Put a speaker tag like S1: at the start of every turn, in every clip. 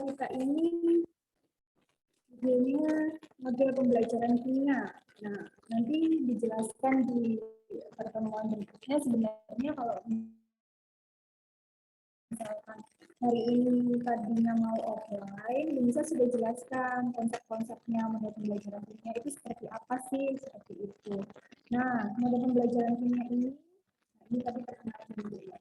S1: kita ini judulnya model pembelajaran kimia. Nah, nanti dijelaskan di pertemuan berikutnya sebenarnya kalau misalkan hari ini tadinya mau offline, bisa sudah jelaskan konsep-konsepnya model pembelajaran kimia itu seperti apa sih, seperti itu. Nah, model pembelajaran kimia ini tadi perkenalan dulu ya.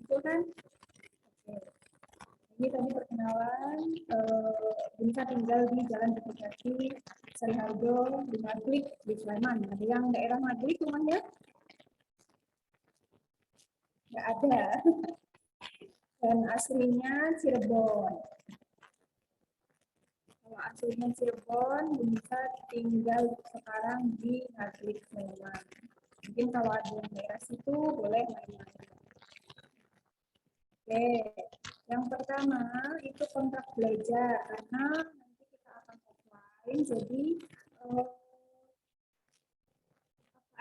S1: Itu kan, ini tadi perkenalan, bisa tinggal di Jalan Jati Sariharjo di Maglik di Sleman. Ada yang daerah Maglik rumahnya? Nggak ada. Dan aslinya Cirebon. Kalau aslinya Cirebon, bisa tinggal sekarang di Maglik Sleman. Mungkin kalau ada yang daerah situ boleh main-main. Oke, yang pertama itu kontrak belajar karena nanti kita akan offline, jadi apa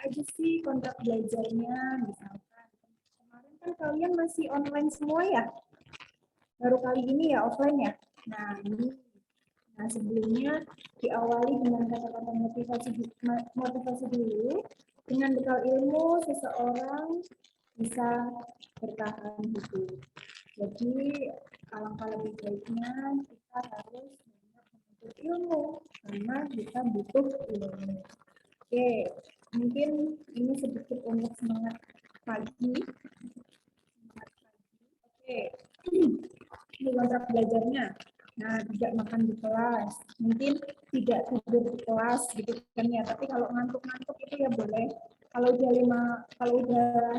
S1: aja sih kontrak belajarnya, misalkan kemarin kan kalian masih online semua ya, baru kali ini ya offline ya. Nah sebelumnya diawali dengan kata-kata motivasi dulu. Dengan bekal ilmu seseorang bisa bertahan hidup. Jadi alangkah lebih baiknya kita harus menuntut ilmu karena kita butuh ilmu. Oke, mungkin ini sedikit untuk semangat pagi. Oke, ini kontrak belajarnya. Nah, tidak makan di kelas, mungkin tidak tidur di kelas gitu kan ya. Tapi kalau ngantuk-ngantuk itu ya boleh. Kalau udah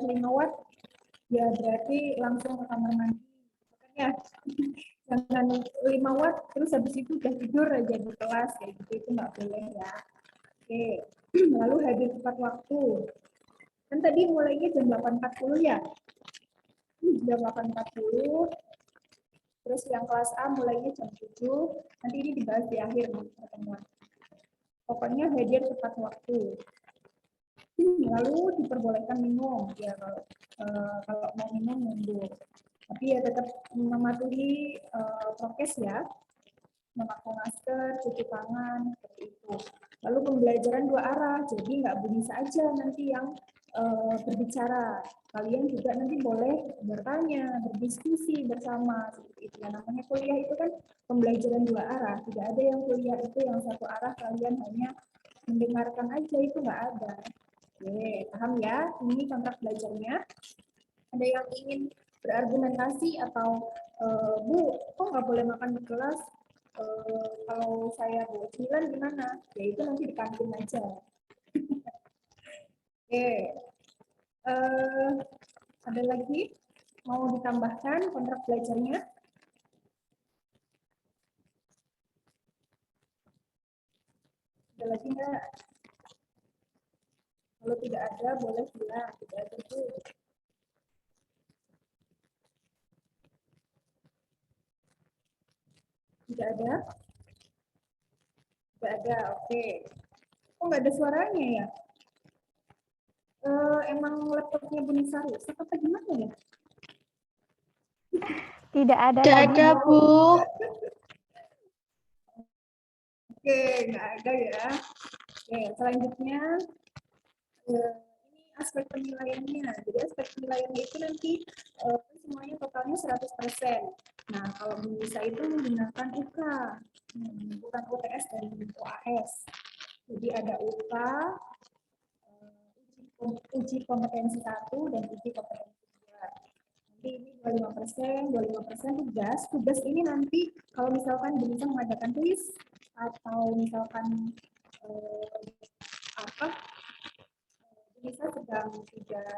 S1: 5 watt, ya berarti langsung ke kamar mandi. Ya, jangan 5 watt terus habis itu udah tidur aja di kelas kayak gitu, itu nggak boleh ya. Oke, lalu hadir tepat waktu. Kan tadi mulainya jam 8.40 ya. Jam 8.40. Terus yang kelas A mulainya jam 7. Nanti ini dibahas di akhir pertemuan. Pokoknya hadir tepat waktu. Lalu diperbolehkan minum ya kalau mau minum mundur. Tapi ya tetap mematuhi prokes ya, memakai masker, cuci tangan, seperti itu. Lalu pembelajaran 2 arah, jadi nggak bisa aja nanti yang berbicara. Kalian juga nanti boleh bertanya, berdiskusi bersama, seperti itu. Namanya kuliah itu kan pembelajaran 2 arah, tidak ada yang kuliah itu yang 1 arah kalian hanya mendengarkan aja, itu nggak ada. Oke, paham ya? Ini kontrak belajarnya. Ada yang ingin berargumentasi atau Bu, kok nggak boleh makan di kelas? Kalau saya bawa cemilan gimana? Ya itu nanti di kantin aja. Oke, ada lagi mau ditambahkan kontrak belajarnya? Ada lagi nggak? Kalau tidak ada, boleh bilang. Tidak ada tuh. Tidak ada? Tidak ada, oke. Kok nggak ada suaranya ya? Emang laptopnya Bu Nisa rusak apa gimana ya?
S2: Tidak ada.
S3: Tidak ada, Bu.
S1: Oke, nggak ada ya. Oke, selanjutnya ini aspek penilaiannya. Jadi aspek penilaiannya itu nanti semuanya totalnya 100%. Nah, kalau bisa itu menggunakan UK, bukan UTS dan UAS. Jadi ada UK, uji kompetensi 1 dan uji kompetensi 2. Nanti ini 25% tugas. Tugas ini nanti kalau misalkan bisa mengadakan kuis atau misalkan bisa sedang tidak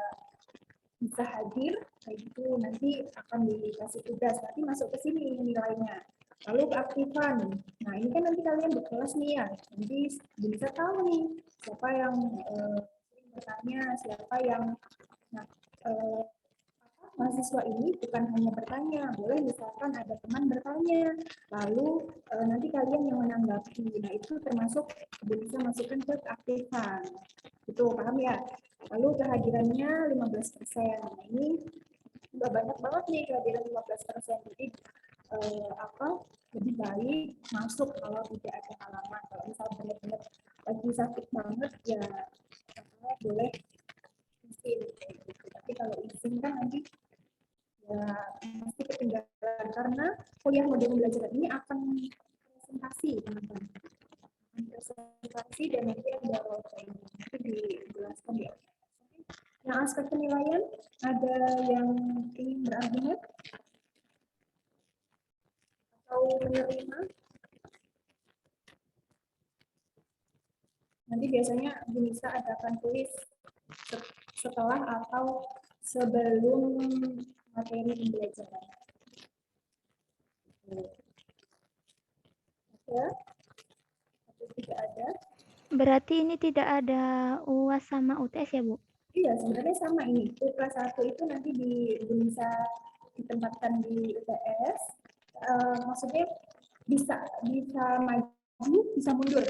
S1: bisa hadir, kayak gitu nanti akan dikasih tugas, nanti masuk ke sini nilainya. Lalu keaktifan, nah ini kan nanti kalian berkelas nih ya, nanti bisa tahu nih siapa yang sering bertanya, siapa yang mahasiswa ini bukan hanya bertanya, boleh misalkan ada teman bertanya, lalu nanti kalian yang menanggapi. Nah, itu termasuk bisa masukkan ke keaktifan. Itu paham ya? Lalu kehadirannya 15%. Nah, ini udah banyak banget nih kehadiran 15%. Jadi lebih baik masuk kalau tidak ada halangan. Kalau misal benar-benar lagi sakit banget ya boleh izin. Tapi kalau izin kan nanti ya pasti ketinggalan karena kuliah model pembelajaran ini akan presentasi teman-teman, presentasi dan nanti ada role playing itu dijelaskan ya. Nah, aspek penilaian ada yang ingin berargumen atau menerima. Nanti biasanya bisa adakan tulis setelah atau sebelum materi pembelajaran. Ya, atau tidak ada.
S2: Berarti ini tidak ada UAS sama UTS ya, Bu?
S1: Iya, sebenarnya sama ini. Kelas 1 itu nanti bisa ditempatkan di UTS. Maksudnya bisa maju, bisa mundur.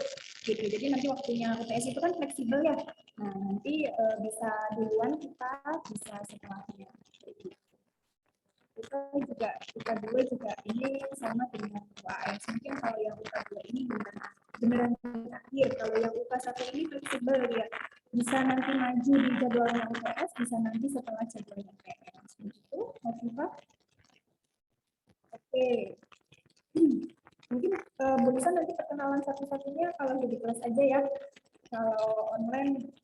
S1: Gitu. Jadi nanti waktunya UTS itu kan fleksibel ya. Nah, nanti bisa duluan kita, bisa setelahnya. UK 2 juga ini sama dengan UAS. Mungkin kalau yang UK 2 ini beneran akhir. Kalau yang UK 1 ini fleksibel ya. Bisa nanti maju di jadwalnya UTS, bisa nanti setelah jadwalnya UTS. Begitu, Mas. Oke. Mungkin Bu Nisa nanti perkenalan satu-satunya kalau di kelas aja ya. Kalau online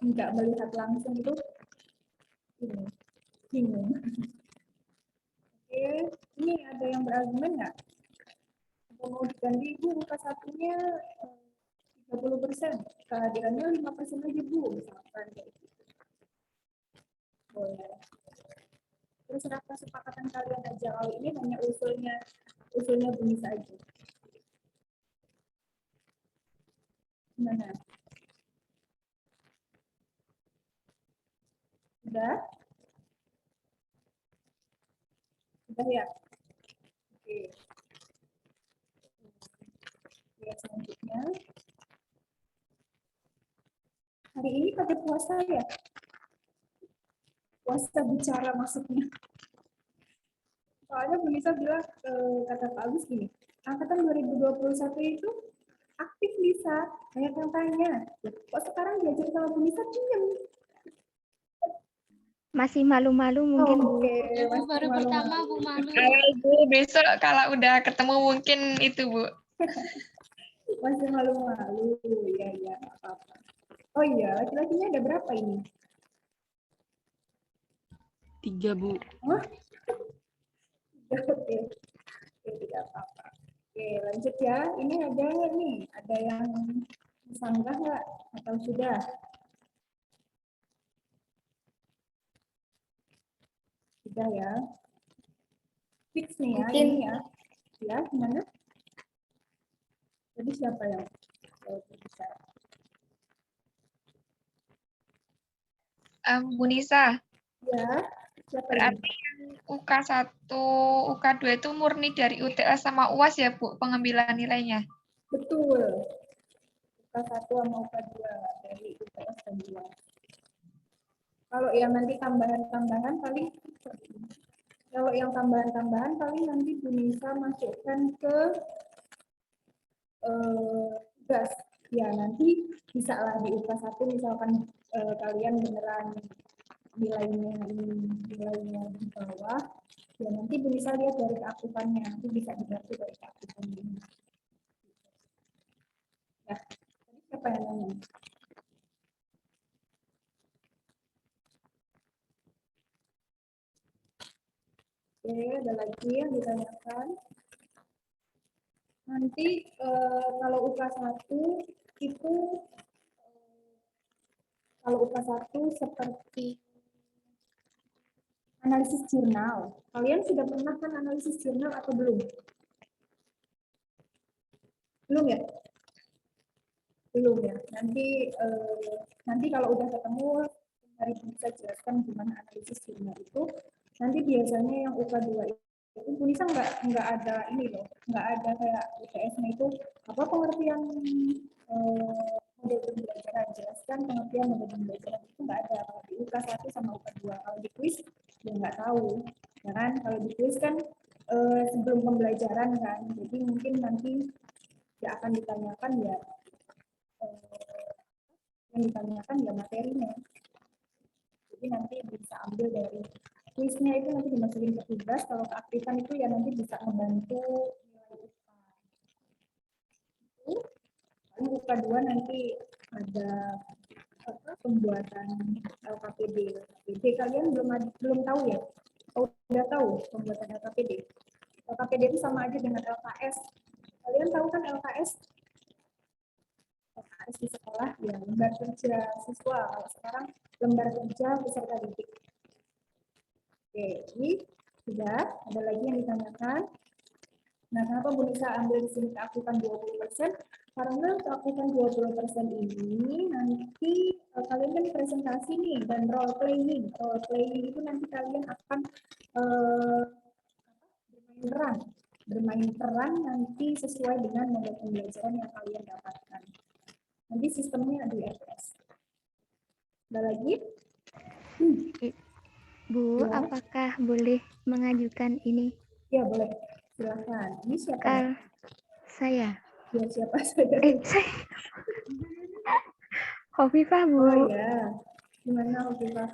S1: nggak melihat langsung itu bingung. Oke, ini ada yang berargumen nggak? Mau diganti Bu, muka satunya 30%, kehadirannya 5% aja Bu, misalkan. Boleh. Terus apa kesepakatan kalian aja kalau ini hanya usulnya Bu Nisa aja. Gimana? Udah? Udah ya? Oke. Ya, selanjutnya. Hari ini pada puasa ya? Puasa bicara maksudnya. Soalnya Bu Nisa bilang, kata Pak Agus gini, angkatan 2021 itu aktif Nisa, banyak yang tanya. Kok sekarang diajar sama Bu Nisa diam?
S2: Masih malu-malu mungkin, Bu.
S1: Oke,
S3: Bu, baru pertama Bu malu.
S4: Bu, besok kalau udah ketemu mungkin itu Bu.
S1: Masih malu-malu, ya ya apa-apa. Oh iya, laki-lakinya ada berapa ini?
S3: 3 Bu.
S1: Hah? Oke, tidak apa-apa. Oke, lanjut ya. Ini ada nggak nih? Ada yang sanggah nggak? Atau sudah? Sudah ya. Fix nih ya,
S2: Mungkin.
S1: ini ya. Ya, gimana? Jadi siapa yang berbicara?
S4: Bu Nisa,
S1: Ya, siapa ini?
S4: berarti yang UK 1, UK 2 itu murni dari UTS sama UAS ya Bu, pengambilan nilainya?
S1: Betul. UK 1 sama UK 2 dari UTS dan UAS. Kalau yang nanti tambahan-tambahan paling nanti Bu Nisa masukkan ke tugas. Ya, nanti bisa lah di UK 1 misalkan kalian beneran nilainya di bawah. Ya, nanti Bu Nisa lihat dari keaktifannya, nanti bisa dibantu dari keaktifannya. Ya, tadi siapa yang nanya? Oke, ada lagi yang ditanyakan. Nanti kalau UK 1 itu kalau UK 1 seperti analisis jurnal. Kalian sudah pernah kan analisis jurnal atau belum? Belum ya? Belum ya. Nanti kalau udah ketemu Mari bisa jelaskan gimana analisis jurnal itu. Nanti biasanya yang UK2 itu Bunisa nggak ada ini loh, nggak ada kayak UTS-nya itu apa pengertian model pembelajaran, jelaskan pengertian model pembelajaran itu nggak ada. Kalau di UK1 sama UK2, kalau di kuis ya nggak tahu, ya kan? Kalau di kuis kan sebelum pembelajaran kan, jadi mungkin nanti ya akan ditanyakan ya yang ditanyakan ya materinya. Jadi nanti bisa ambil dari kuisnya itu nanti dimasukin ke tugas, kalau keaktifan itu ya nanti bisa membantu nilai UK. UK2 nanti ada pembuatan LKPD. Kalian belum tahu ya? Oh, udah tahu pembuatan LKPD? LKPD itu sama aja dengan LKS. Kalian tahu kan LKS? LKS di sekolah ya lembar kerja siswa. Kalau sekarang lembar kerja peserta didik. Oke, ini sudah. Ada lagi yang ditanyakan? Nah, kenapa Bu Nisa ambil di sini keaktifan 20%? Karena keaktifan 20% ini nanti kalian kan presentasi nih dan role playing. Role playing itu nanti kalian akan bermain peran nanti sesuai dengan model pembelajaran yang kalian dapatkan. Nanti sistemnya di FS. Ada lagi?
S2: Bu,
S1: Ya.
S2: apakah boleh mengajukan ini?
S1: Ya, boleh. Silakan. Ini siapa?
S2: Saya.
S1: Ya, siapa saja?
S2: Saya. Hovifah, Bu.
S1: Oh ya. Gimana Hovifah?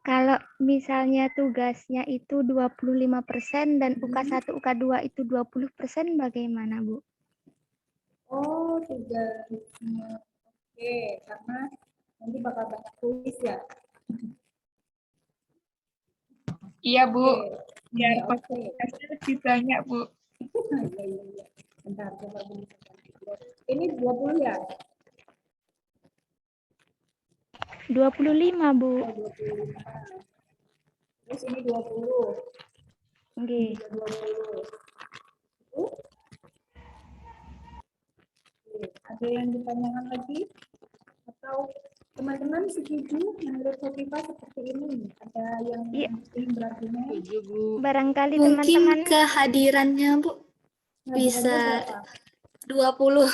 S2: Kalau misalnya tugasnya itu 25% dan UK1, UK2 itu 20%, bagaimana, Bu?
S1: Oh, tugasnya. Oke, karena nanti bakal banyak tulis ya.
S4: Iya, Bu.
S1: Ya,
S4: Biar
S1: oke.
S4: podcastnya lebih banyak, Bu.
S1: Iya. Bentar, coba Bu. Ini 20 ya?
S2: 25, Bu.
S1: Oh, 25. Terus ini 20.
S2: Oke.
S1: Ini juga 20. Ada yang ditanyakan lagi? Atau teman-teman setuju menurut Hovifah seperti ini? Ada yang ingin berargumen?
S3: Setuju, Bu.
S2: Barangkali
S5: Mungkin
S2: teman-teman
S5: kehadirannya Bu bisa
S1: Hadirannya berapa?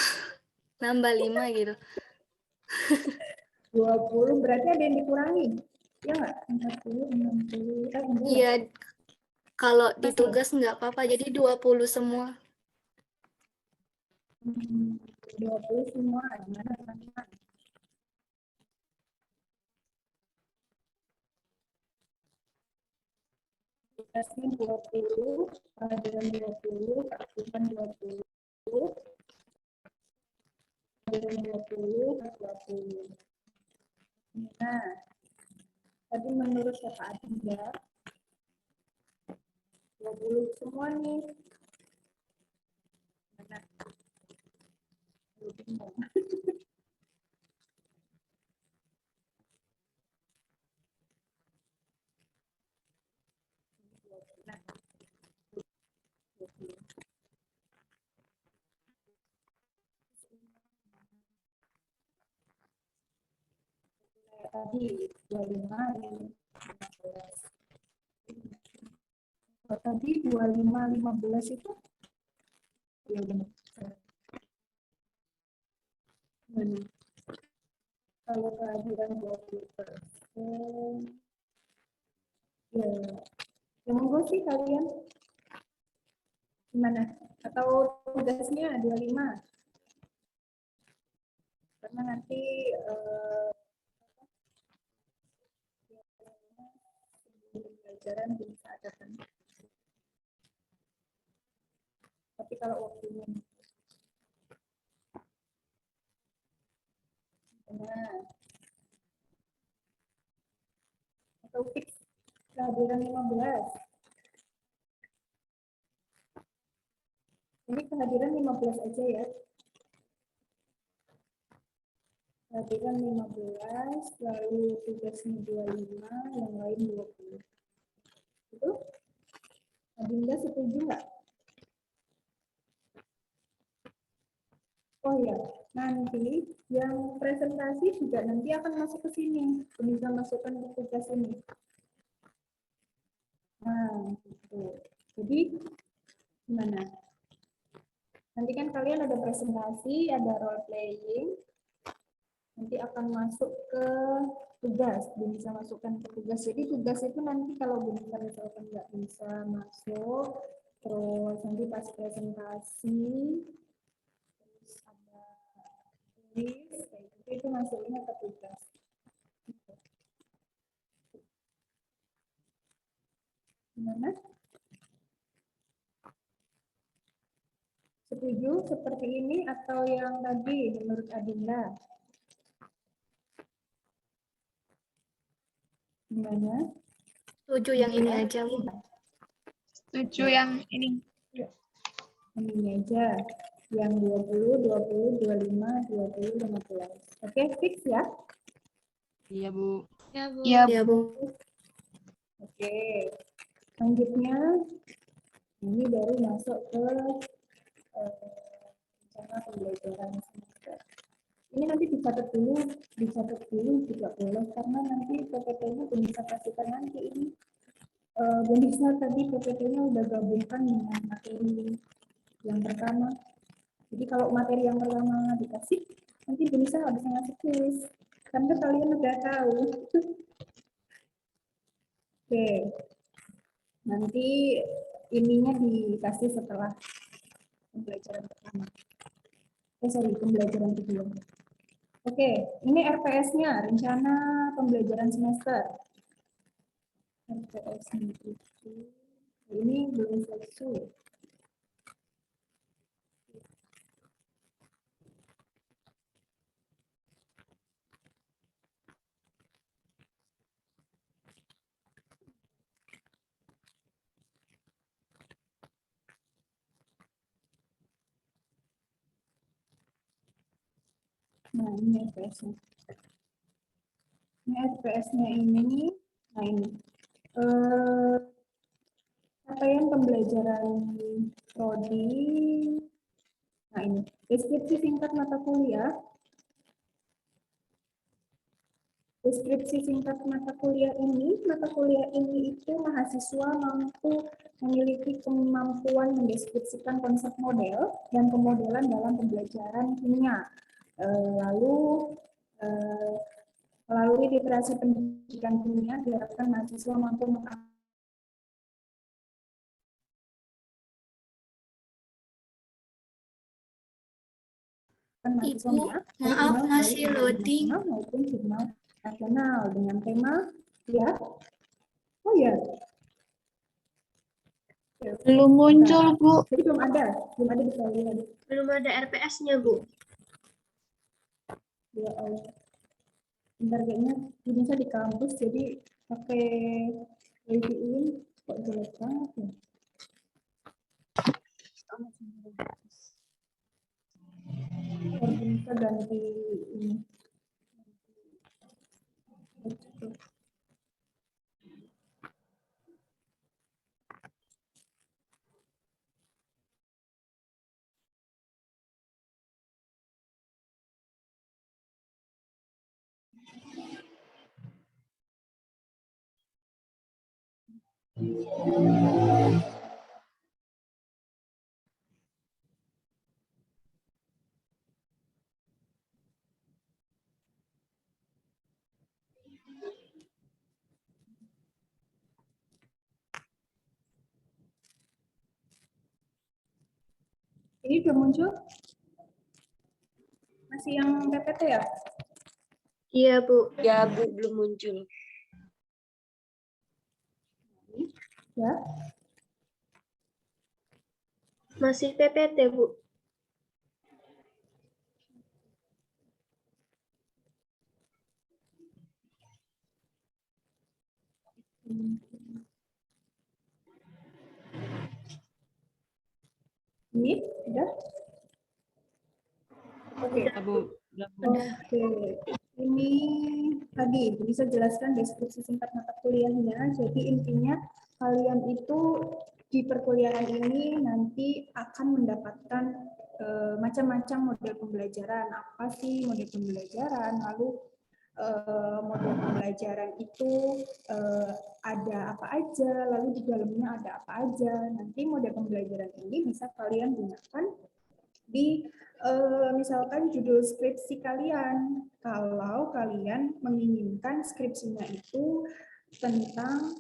S5: 20 nambah 5 gitu.
S1: 20 berarti ada yang dikurangi. Ya nggak? 40, 60, enggak.
S5: Iya, kalau di tugas nggak apa-apa, jadi 20 semua.
S1: 20 semua, gimana teman-teman? Tugasnya 20, kehadiran 20, keaktifan 20, kehadiran 20, 20. Nah, tadi menurut Kak Adinda, 20 semua nih. Mana? Bingung. Tadi 25 ini 15. Tadi 25 15 itu ya benar. Mana? Kalau kehadiran 20%, ya, ya monggo sih kalian. Gimana? Atau tugasnya 25? Karena nanti pelajaran bisa ada kan. Tapi kalau waktunya atau fix kehadiran 15. Ini kehadiran 15 aja ya. Kehadiran 15, lalu tugasnya 25, yang lain 20. Itu? Adinda setuju nggak? Oh ya, Nanti yang presentasi juga nanti akan masuk ke sini, bisa masukkan ke tugas ini. Nah, gitu. Jadi gimana? Nanti kan kalian ada presentasi, ada role playing, nanti akan masuk ke tugas, bisa masukkan ke tugas. Jadi tugas itu nanti kalau benar misalkan nggak bisa masuk, terus nanti pas presentasi, terus ada tulis, kayak gitu, itu masuknya ke tugas. Gimana? Setuju seperti ini atau yang tadi menurut Adinda? Gimana?
S5: Setuju yang ini aja, Bu.
S4: Setuju yang ini.
S1: Ini aja. Yang 20, 20, 25, 20, 15. Oke, fix ya?
S3: Iya, Bu. Ya, Bu.
S4: Ya,
S5: Ya, Bu.
S1: Oke. Selanjutnya, ini baru masuk ke rencana pembelajaran semester. Ini nanti dicatat dulu juga boleh, karena nanti PPT-nya belum bisa kasihkan nanti ini. Belum bisa tadi PPT-nya udah gabungkan dengan materi yang pertama. Jadi kalau materi yang pertama dikasih, nanti bisa habis ngasih kuis. Karena kalian udah tahu. Oke. Nanti ininya dikasih setelah pembelajaran pertama. Pembelajaran kedua. Oke, ini RPS-nya, rencana pembelajaran semester. RPS-nya itu, ini belum selesai. Nah, ini RPS-nya. Ini RPS-nya ini, nah ini. Capaian pembelajaran prodi. Nah ini, deskripsi singkat mata kuliah. Deskripsi singkat mata kuliah ini itu mahasiswa mampu memiliki kemampuan mendeskripsikan konsep model dan pemodelan dalam pembelajaran kimia. Lalu melalui literasi pendidikan kimia diharapkan mahasiswa mampu mahasiswa
S5: Ibu, maaf masih loading.
S1: maupun jurnal nasional dengan tema ya. Oh ya.
S3: Belum muncul, Bu.
S1: Jadi belum ada bisa lihat.
S5: Belum ada RPS-nya, Bu.
S1: Ya Allah. Bentar kayaknya bisa di kampus jadi pakai wifi ini kok jelek banget ya. Bisa ganti ini. Ini udah muncul? Masih yang PPT ya?
S5: Iya, Bu.
S3: Ya, Bu, belum muncul.
S1: Ya.
S5: Masih PPT, Bu.
S1: Ini udah? Oke.
S3: Ya, Bu. Udah, Bu.
S1: Oke. Ini tadi bisa jelaskan deskripsi singkat mata kuliahnya. Jadi intinya kalian itu di perkuliahan ini nanti akan mendapatkan macam-macam model pembelajaran. Apa sih model pembelajaran? Lalu model pembelajaran itu ada apa aja, lalu di dalamnya ada apa aja. Nanti model pembelajaran ini bisa kalian gunakan di misalkan judul skripsi kalian. Kalau kalian menginginkan skripsinya itu tentang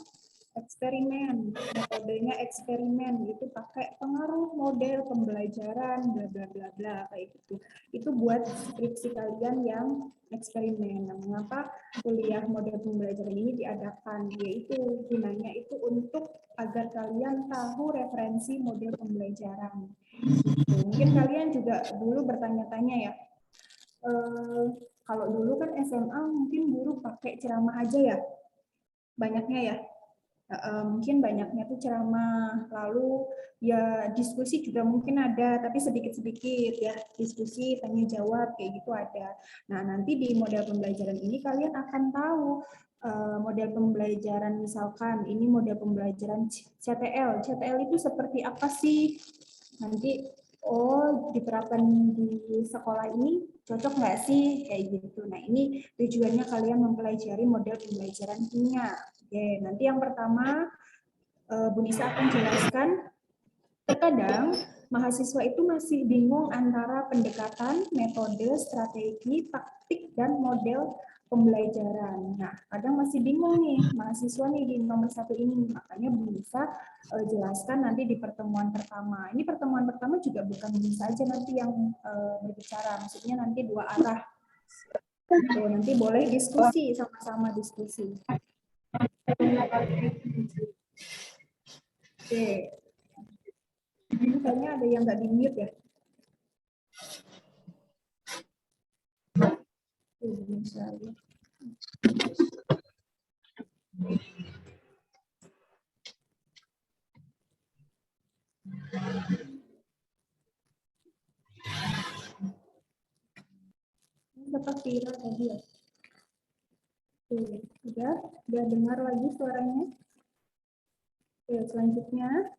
S1: eksperimen, metodenya eksperimen, itu pakai pengaruh model pembelajaran bla bla bla bla kayak gitu. Itu buat skripsi kalian yang eksperimen. Nah, mengapa kuliah model pembelajaran ini diadakan? Yaitu gunanya itu untuk agar kalian tahu referensi model pembelajaran. Mungkin kalian juga dulu bertanya-tanya ya, kalau dulu kan SMA mungkin guru pakai ceramah aja ya, banyaknya ya. Mungkin banyaknya tuh ceramah, lalu ya diskusi juga mungkin ada, tapi sedikit-sedikit ya, diskusi, tanya jawab, kayak gitu ada. Nah, nanti di model pembelajaran ini kalian akan tahu model pembelajaran, misalkan ini model pembelajaran CTL. CTL itu seperti apa sih? Nanti, oh diterapkan di sekolah ini cocok nggak sih? Kayak gitu. Nah, ini tujuannya kalian mempelajari model pembelajaran kimia. Oke, nanti yang pertama Bu Nisa akan jelaskan. Terkadang mahasiswa itu masih bingung antara pendekatan, metode, strategi, taktik, dan model pembelajaran. Nah, kadang masih bingung nih mahasiswa nih di nomor 1 ini. Makanya Bu Nisa jelaskan nanti di pertemuan pertama. Ini pertemuan pertama juga bukan Bu Nisa aja nanti yang berbicara. Maksudnya nanti 2 arah. Tuh, nanti boleh diskusi, sama-sama diskusi. Oke. Ini kayaknya ada yang nggak di-mute ya. Ini tetap viral tadi ya. Oke, udah dengar lagi suaranya. Oke, selanjutnya.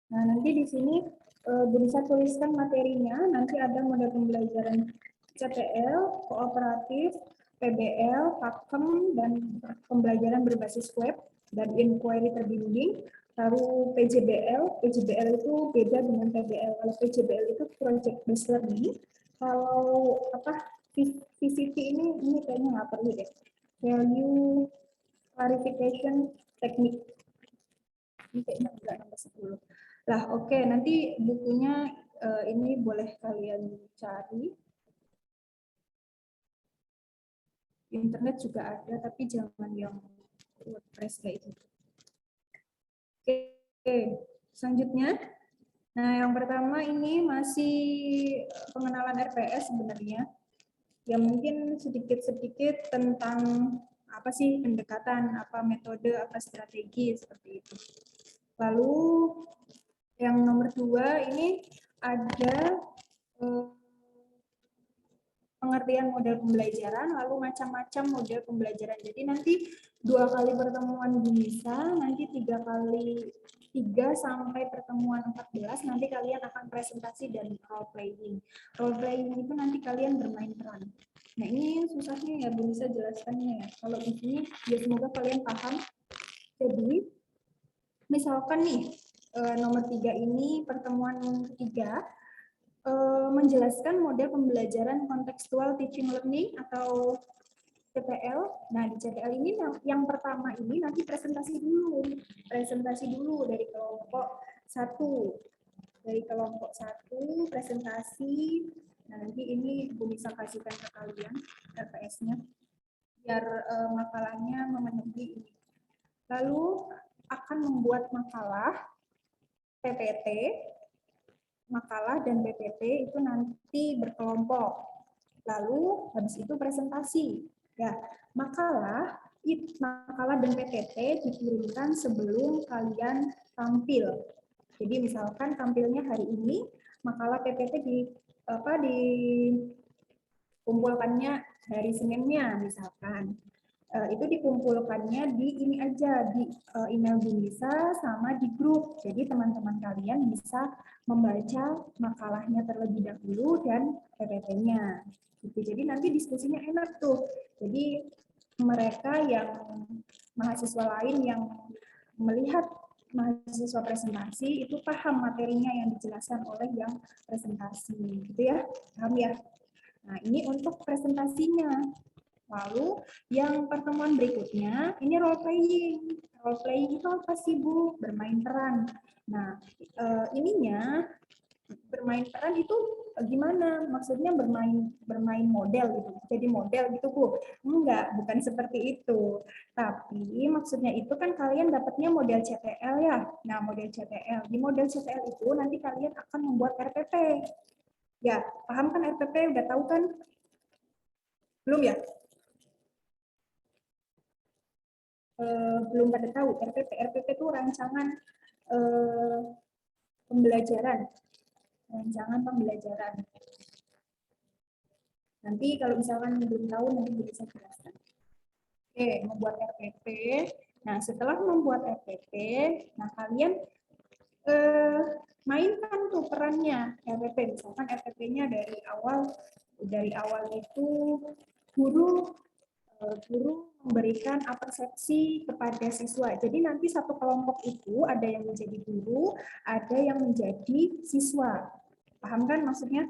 S1: Nah, nanti di sini bisa tuliskan materinya. Nanti ada model pembelajaran CTL, kooperatif, PBL, pakem, dan pembelajaran berbasis web, dan inquiry terbimbing. Lalu PJBL, PJBL itu beda dengan PBL. Kalau PJBL itu project based learning. Kalau VCT ini kayaknya nggak perlu deh. Value clarification technique. Ini kayaknya enggak nomor 10. Lah, oke, nanti bukunya ini boleh kalian cari. Internet juga ada, tapi jangan yang WordPress kayak itu. Oke, selanjutnya. Nah, yang pertama ini masih pengenalan RPS sebenarnya. Ya mungkin sedikit-sedikit tentang apa sih pendekatan, apa metode, apa strategi, seperti itu. Lalu yang nomor 2 ini ada pengertian model pembelajaran, lalu macam-macam model pembelajaran. Jadi nanti 2 kali pertemuan bisa, nanti 3 sampai pertemuan 14, nanti kalian akan presentasi dan role playing. Role playing itu nanti kalian bermain peran. Nah, ini susahnya ya, belum bisa jelaskannya ya. Kalau di sini, ya semoga kalian paham. Jadi, misalkan nih, nomor 3 ini pertemuan ketiga, menjelaskan model pembelajaran kontekstual teaching learning atau CTL. Nah, di CTL ini yang pertama ini nanti presentasi dulu dari kelompok 1. Dari kelompok 1 presentasi. Nah, nanti ini Bu bisa kasihkan ke kalian RPS-nya biar makalahnya memenuhi ini. Lalu akan membuat makalah PPT. Makalah dan PPT itu nanti berkelompok. Lalu habis itu presentasi. Ya, makalah dan PPT dikirimkan sebelum kalian tampil. Jadi misalkan tampilnya hari ini, makalah PPT dikumpulkannya hari Seninnya misalkan. Itu dikumpulkannya di ini aja, di email Bu Lisa sama di grup. Jadi teman-teman kalian bisa membaca makalahnya terlebih dahulu dan PPT-nya. Gitu. Jadi nanti diskusinya enak tuh. Jadi mereka yang mahasiswa lain yang melihat mahasiswa presentasi itu paham materinya yang dijelaskan oleh yang presentasi, gitu ya, paham ya? Nah, ini untuk presentasinya. Lalu yang pertemuan berikutnya, ini role playing. Role playing itu apa sih Bu? Bermain peran. Nah, ininya bermain peran itu gimana? Maksudnya bermain model gitu. Jadi model gitu Bu? Enggak, bukan seperti itu. Tapi maksudnya itu kan kalian dapatnya model CTL ya. Nah, model CTL. Di model CTL itu nanti kalian akan membuat RPP. Ya, paham kan RPP? Udah tahu kan? Belum ya? Belum pada tahu RPP itu rancangan pembelajaran nanti kalau misalkan belum tahu nanti bisa jelaskan. Oke, membuat RPP. Nah, setelah membuat RPP, nah kalian mainkan tuh perannya RPP. Misalkan RPP-nya dari awal itu guru memberikan persepsi kepada siswa. Jadi nanti satu kelompok itu ada yang menjadi guru, ada yang menjadi siswa. Paham kan maksudnya?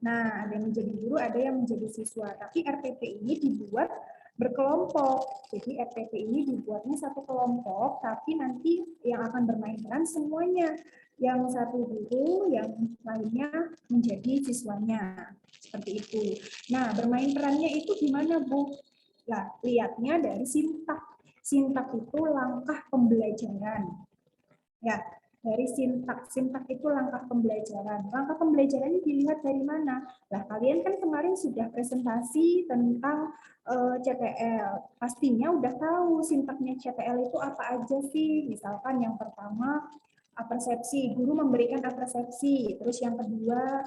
S1: Nah, ada yang menjadi guru, ada yang menjadi siswa. Tapi RPP ini dibuat berkelompok. Jadi RPP ini dibuatnya satu kelompok, tapi nanti yang akan bermain peran semuanya. Yang satu guru, yang lainnya menjadi siswanya. Seperti itu. Nah, bermain perannya itu gimana, Bu? Nah, lihatnya dari sintak. Sintak itu langkah pembelajaran. Ya, dari sintak. Sintak itu langkah pembelajaran. Langkah pembelajaran ini dilihat dari mana? Nah, kalian kan kemarin sudah presentasi tentang CTL. Pastinya udah tahu sintaknya CTL itu apa aja sih? Misalkan yang pertama, persepsi. Guru memberikan persepsi. Terus yang kedua,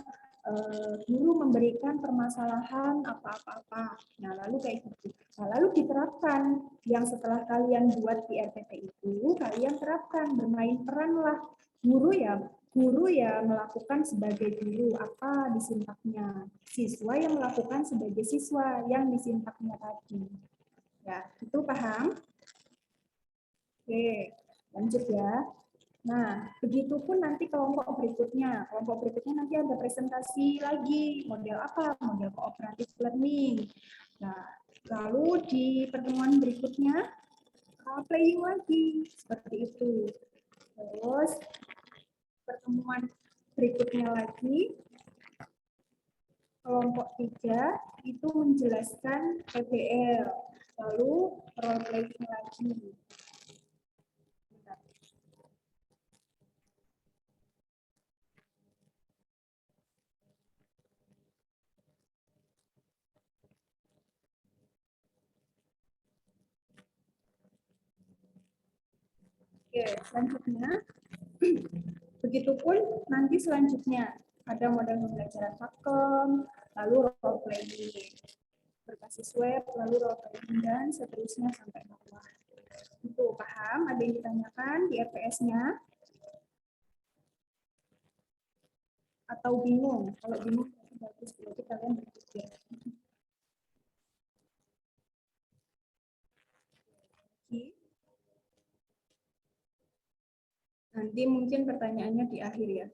S1: guru memberikan permasalahan apa-apa-apa. Nah, lalu kayak gitu. Nah, lalu diterapkan yang setelah kalian buat di RPP itu, kalian terapkan bermain peran lah. Guru ya melakukan sebagai guru apa disintaknya. Siswa yang melakukan sebagai siswa yang disintaknya tadi. Ya, itu paham? Oke, lanjut ya. Nah, begitupun nanti kelompok berikutnya. Kelompok berikutnya nanti ada presentasi lagi. Model apa? Model cooperative learning. Nah, lalu di pertemuan berikutnya, playing lagi. Seperti itu. Terus, pertemuan berikutnya lagi, kelompok 3 itu menjelaskan PBL. Lalu, role playing lagi. Oke, selanjutnya, begitupun nanti selanjutnya ada model pembelajaran pakem, lalu role playing berbasis web, lalu role playing dan seterusnya sampai bawah. Itu paham? Ada yang ditanyakan di RPS-nya? Atau bingung? Kalau bingung bagus, berarti kalian berpikir. Nanti mungkin pertanyaannya di akhir ya.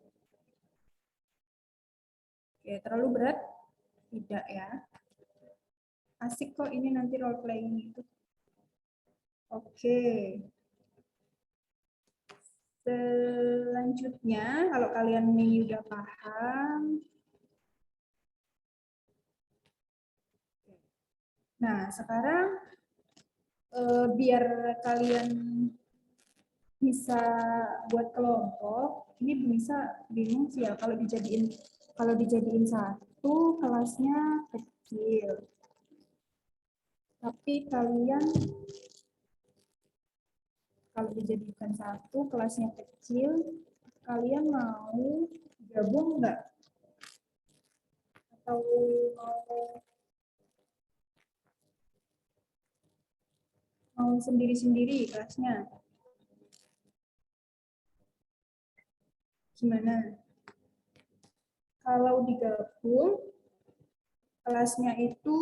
S1: Oke, terlalu berat? Tidak ya. Asik kok ini nanti role playing itu. Oke. Selanjutnya, kalau kalian ini udah paham. Nah, sekarang biar kalian bisa buat kelompok, ini bisa bingung sih ya kalau dijadiin satu kelasnya kecil. Tapi kalian kalau dijadikan satu kelasnya kecil, kalian mau gabung nggak? Atau mau mau sendiri-sendiri kelasnya? Gimana? Kalau digabung, kelasnya itu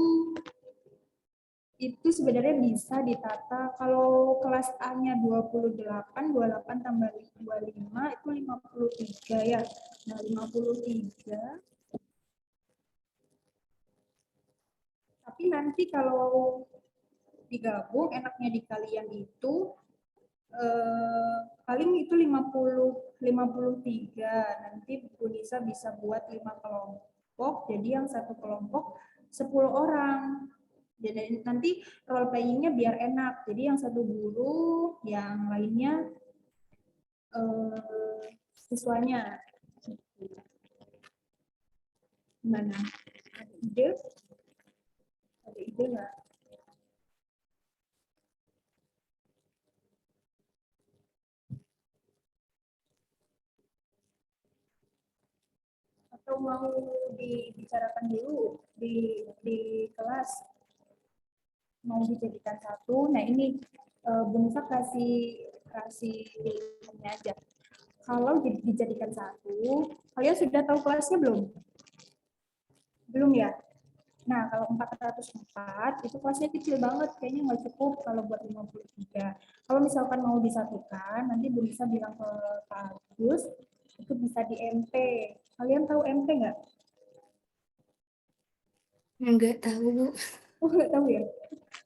S1: sebenarnya bisa ditata. Kalau kelas A-nya 28, 28 tambah 25 itu 53 ya. Nah, 53. Tapi nanti kalau digabung, enaknya di kalian itu paling itu 53. Nanti Bu Nisa bisa buat 5 kelompok. Jadi yang satu kelompok 10 orang. Jadi nanti role playing-nya biar enak. Jadi yang satu guru, yang lainnya siswanya. Gimana? Ada ide? Ada ide nggak? Atau mau dibicarakan dulu di kelas? Mau dijadikan satu? Nah ini Bu Nisa kasih ini aja. Kalau dijadikan satu, kalian sudah tahu kelasnya belum? Belum ya? Nah, kalau 404 itu kelasnya kecil banget, kayaknya nggak cukup kalau buat 53. Kalau misalkan mau disatukan, nanti Bu Nisa bilang ke Pak Agus, itu bisa di MP. Kalian tahu MP nggak?
S5: Enggak tahu, Bu.
S1: Oh, nggak tahu ya?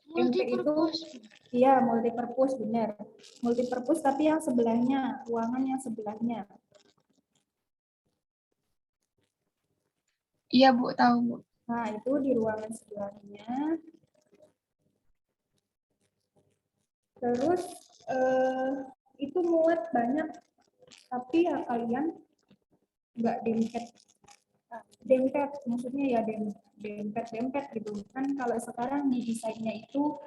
S1: MP itu,
S3: Multipurpose.
S1: iya multipurpose, benar. Multipurpose tapi yang sebelahnya, ruangan yang sebelahnya.
S4: Iya, Bu, tahu, Bu.
S1: Nah, itu di ruangan sebelahnya. Terus itu muat banyak, tapi ya kalian nggak dempet, maksudnya ya dempet gitu kan. Kalau sekarang di desainnya itu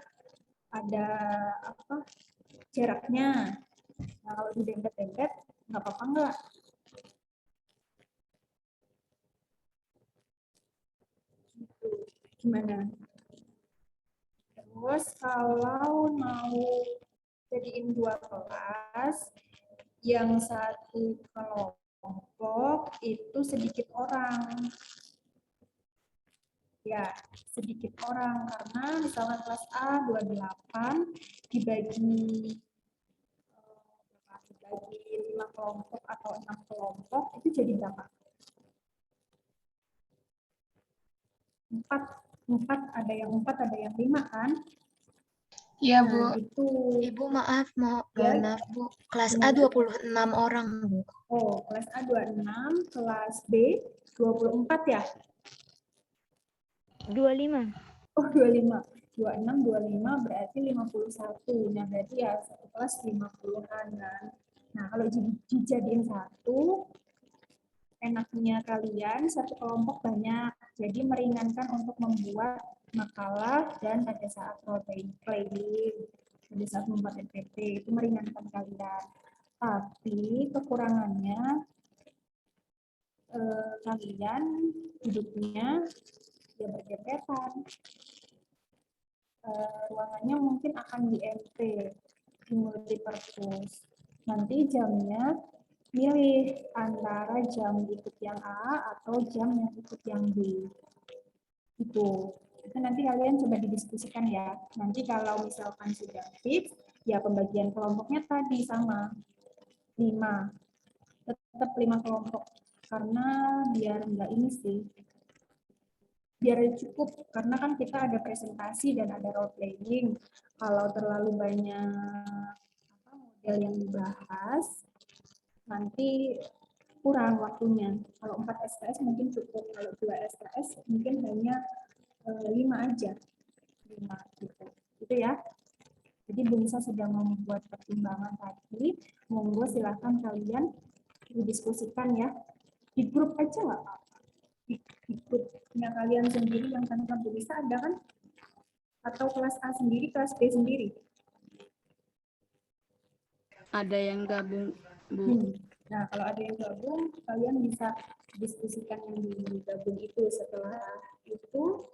S1: ada apa jaraknya. Nah, kalau di dempet nggak apa-apa nggak? Gitu. Gimana? Terus kalau mau jadiin 2 kelas, yang satu kelompok itu sedikit orang. Ya, sedikit orang karena misalnya kelas A 28 dibagi 5 kelompok atau 6 kelompok itu jadi berapa? 4 ada yang 4, ada yang 5 kan?
S4: Iya, Bu.
S1: Nah, itu
S5: Ibu maaf, mohon
S1: Ya.
S5: maaf, Bu. Kelas A
S1: Gimana?
S5: 26 orang, Bu.
S1: Oh, kelas A 26, kelas B 24 ya?
S2: 25.
S1: Oh, 25. 26, 25 berarti 51. Nah, berarti ya satu kelas 50-an kan. Nah, kalau dijadiin satu, enaknya kalian satu kelompok banyak. Jadi meringankan untuk membuat makalah dan pada saat role playing, pada saat membuat NPT, itu meringankan kalian. Tapi kekurangannya kalian hidupnya ya berdempetan. Ruangannya mungkin akan di MP, di multipurpose. Nanti jamnya milih antara jam ikut yang A atau jam yang ikut yang B. Itu nanti kalian coba didiskusikan ya. Nanti kalau misalkan sudah fix, ya pembagian kelompoknya tadi sama 5. Tetap 5 kelompok. Karena biar enggak ini sih, biar cukup karena kan kita ada presentasi dan ada role playing. Kalau terlalu banyak model yang dibahas nanti kurang waktunya. Kalau 4 SKS mungkin cukup, kalau 2 SKS mungkin hanya 5 aja. 5 gitu. Itu ya. Jadi Bu Nisa sedang membuat pertimbangan tadi. Monggo silakan kalian didiskusikan ya. Di grup aja nggak apa-apa. Di grupnya kalian sendiri yang tanpa Bu Nisa ada kan? Atau kelas A sendiri, kelas B sendiri?
S3: Ada yang gabung, Bu.
S1: Nah, kalau ada yang gabung, kalian bisa diskusikan yang digabung itu. Setelah itu,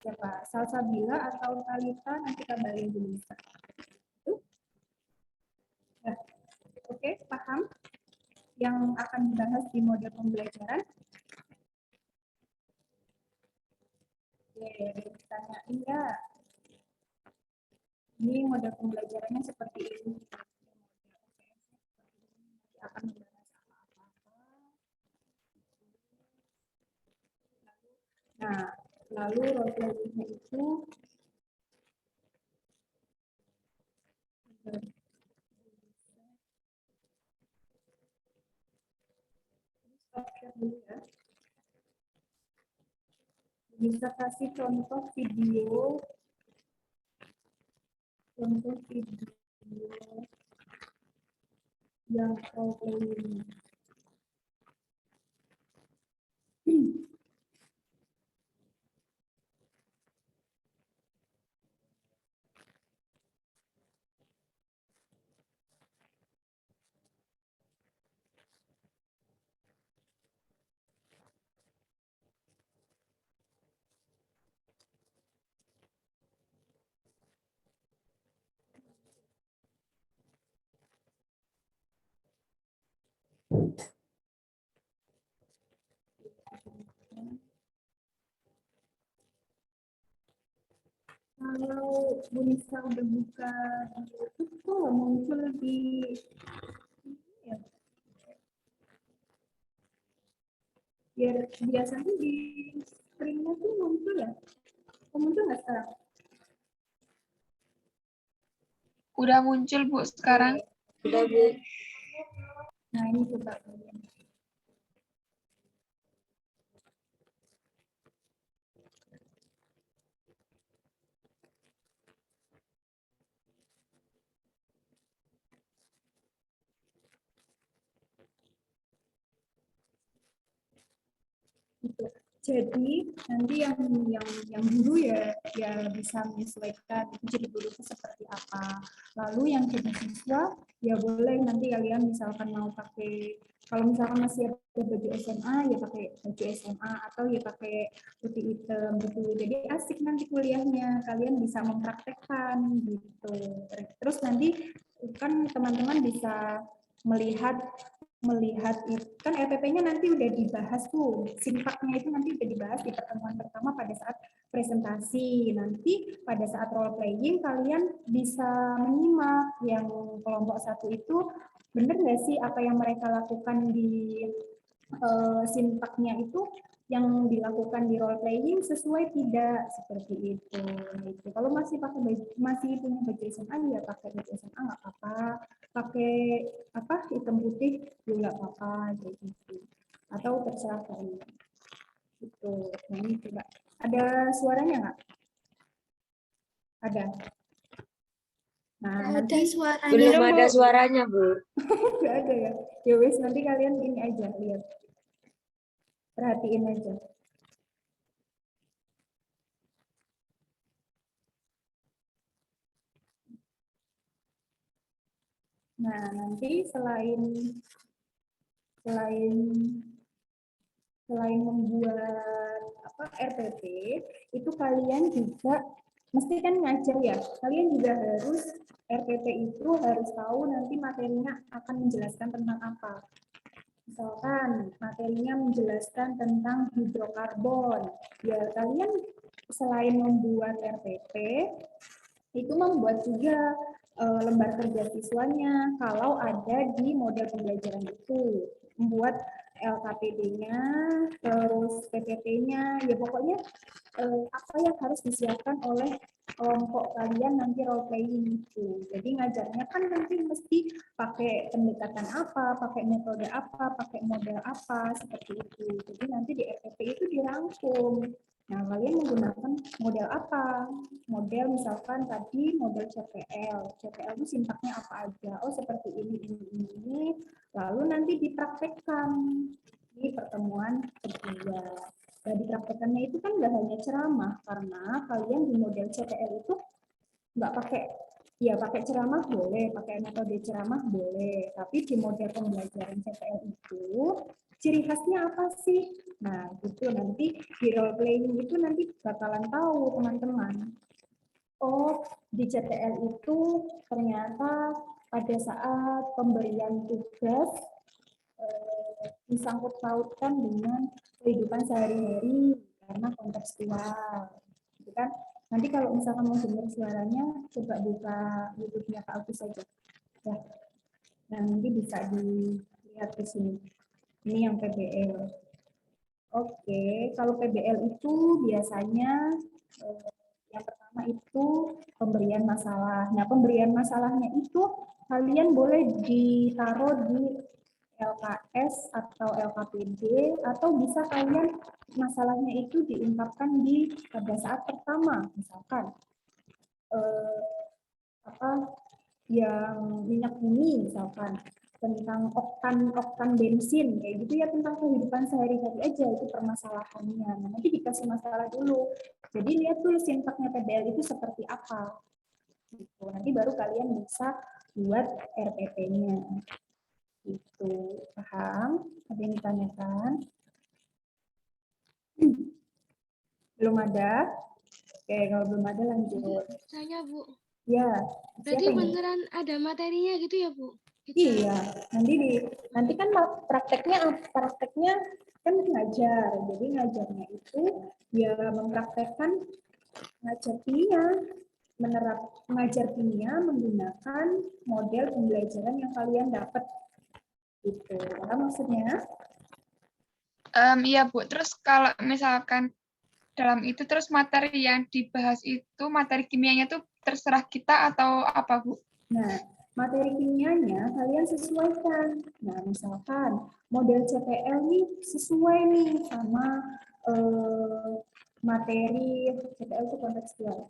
S1: siapa Salsabila atau Talita nanti kabarin dulu. Ya. Oke, paham yang akan dibahas di model pembelajaran? Oke, tanya enggak? Ini model pembelajarannya seperti ini. Akan membahas apa-apa. Nah, lalu role playing-nya itu ya. Bisa kasih contoh video yang role playing. Kalau Bu Nisa udah buka di YouTube tuh muncul di ya, biasanya di screen-nya tuh muncul ya. Muncul nggak sekarang?
S4: Udah muncul, Bu, sekarang.
S5: Udah, Bu.
S1: Nah, ini coba. Gitu. Jadi nanti yang guru ya bisa menyesuaikan itu jadi guru itu seperti apa. Lalu yang jadi siswa ya boleh nanti kalian misalkan mau pakai, kalau misalkan masih ada baju SMA ya pakai baju SMA atau ya pakai putih hitam gitu. Jadi asik nanti kuliahnya, kalian bisa mempraktekkan gitu. Terus nanti kan teman-teman bisa melihat itu kan RPP-nya nanti udah dibahas tuh, simpaknya itu nanti udah dibahas di pertemuan pertama pada saat presentasi. Nanti pada saat role playing kalian bisa menyimak yang kelompok satu itu benar nggak sih apa yang mereka lakukan di simpaknya itu yang dilakukan di role playing sesuai tidak, seperti itu. Gitu. Kalau masih pakai baju, masih punya baju SMA ya pakai baju SMA nggak apa-apa, pakai apa hitam putih juga nggak apa-apa gitu. Atau terserah kalian. Gitu. Nah ini coba. Ada suaranya nggak? Ada. Nah,
S5: Ada
S1: nanti
S5: suaranya.
S6: Belum ada suaranya, Bu.
S1: nggak ada ya. Ya wes nanti kalian ini aja lihat. Perhatiin aja. Nah, nanti selain membuat RPP, itu kalian juga mesti kan ngajar ya. Kalian juga harus RPP itu harus tahu nanti materinya akan menjelaskan tentang apa. Misalkan materinya menjelaskan tentang hidrokarbon. Ya, kalian selain membuat RPP, itu membuat juga lembar kerja siswanya kalau ada di model pembelajaran itu, membuat LKPD-nya, terus PPT-nya, ya pokoknya apa yang harus disiapkan oleh kelompok kalian nanti role playing itu. Jadi ngajarnya kan nanti mesti pakai pendekatan apa, pakai metode apa, pakai model apa, seperti itu. Jadi nanti di RPP itu dirangkum. Nah, kalian menggunakan model apa? Model misalkan tadi model CPL. CPL itu simpaknya apa aja? Oh, seperti ini. Lalu nanti dipraktekkan di pertemuan kedua. Nah, dipraktekannya itu kan nggak hanya ceramah, karena kalian di model CPL itu nggak pakai, ya pakai ceramah boleh, pakai metode ceramah boleh, tapi di model pembelajaran CPL itu ciri khasnya apa sih? Nah, gitu nanti di role playing itu nanti bakalan tahu teman-teman. Oh, di CTL itu ternyata pada saat pemberian tugas disangkut pautkan dengan kehidupan sehari-hari karena kontekstual. Gitu kan? Nanti kalau misalkan mau dengar suaranya, coba buka YouTube-nya Kak Agus saja. Ya. Nah, nanti bisa dilihat di sini. Ini yang PBL. Oke, kalau PBL itu biasanya yang pertama itu pemberian masalah. Nah, pemberian masalahnya itu kalian boleh ditaruh di LKS atau LKPD atau bisa kalian masalahnya itu diungkapkan di pada saat pertama, misalkan yang minyak bumi misalkan tentang oktan bensin kayak gitu ya, tentang kehidupan sehari-hari aja itu permasalahannya. Nah, nanti dikasih masalah dulu. Jadi lihat tuh sintaknya PBL itu seperti apa. Gitu. Nanti baru kalian bisa buat RPP-nya. Itu paham? Ada yang ditanyakan? Belum ada? Oke, kalau belum ada lanjut.
S6: Saya, Bu.
S1: Ya.
S6: Berarti
S1: Siapa ini?
S6: beneran ada materinya gitu ya, Bu?
S1: Iya, nanti kan prakteknya kan ngajar. Jadi ngajarnya itu ya mempraktekkan ngajar kimia menggunakan model pembelajaran yang kalian dapat. Gitu. Apa maksudnya?
S4: Iya, Bu. Terus kalau misalkan dalam itu terus materi yang dibahas itu materi kimianya tuh terserah kita atau apa, Bu?
S1: Nah, materi kimianya kalian sesuaikan. Nah, misalkan model CPL nih sesuai nih sama materi CPL itu kontekstual.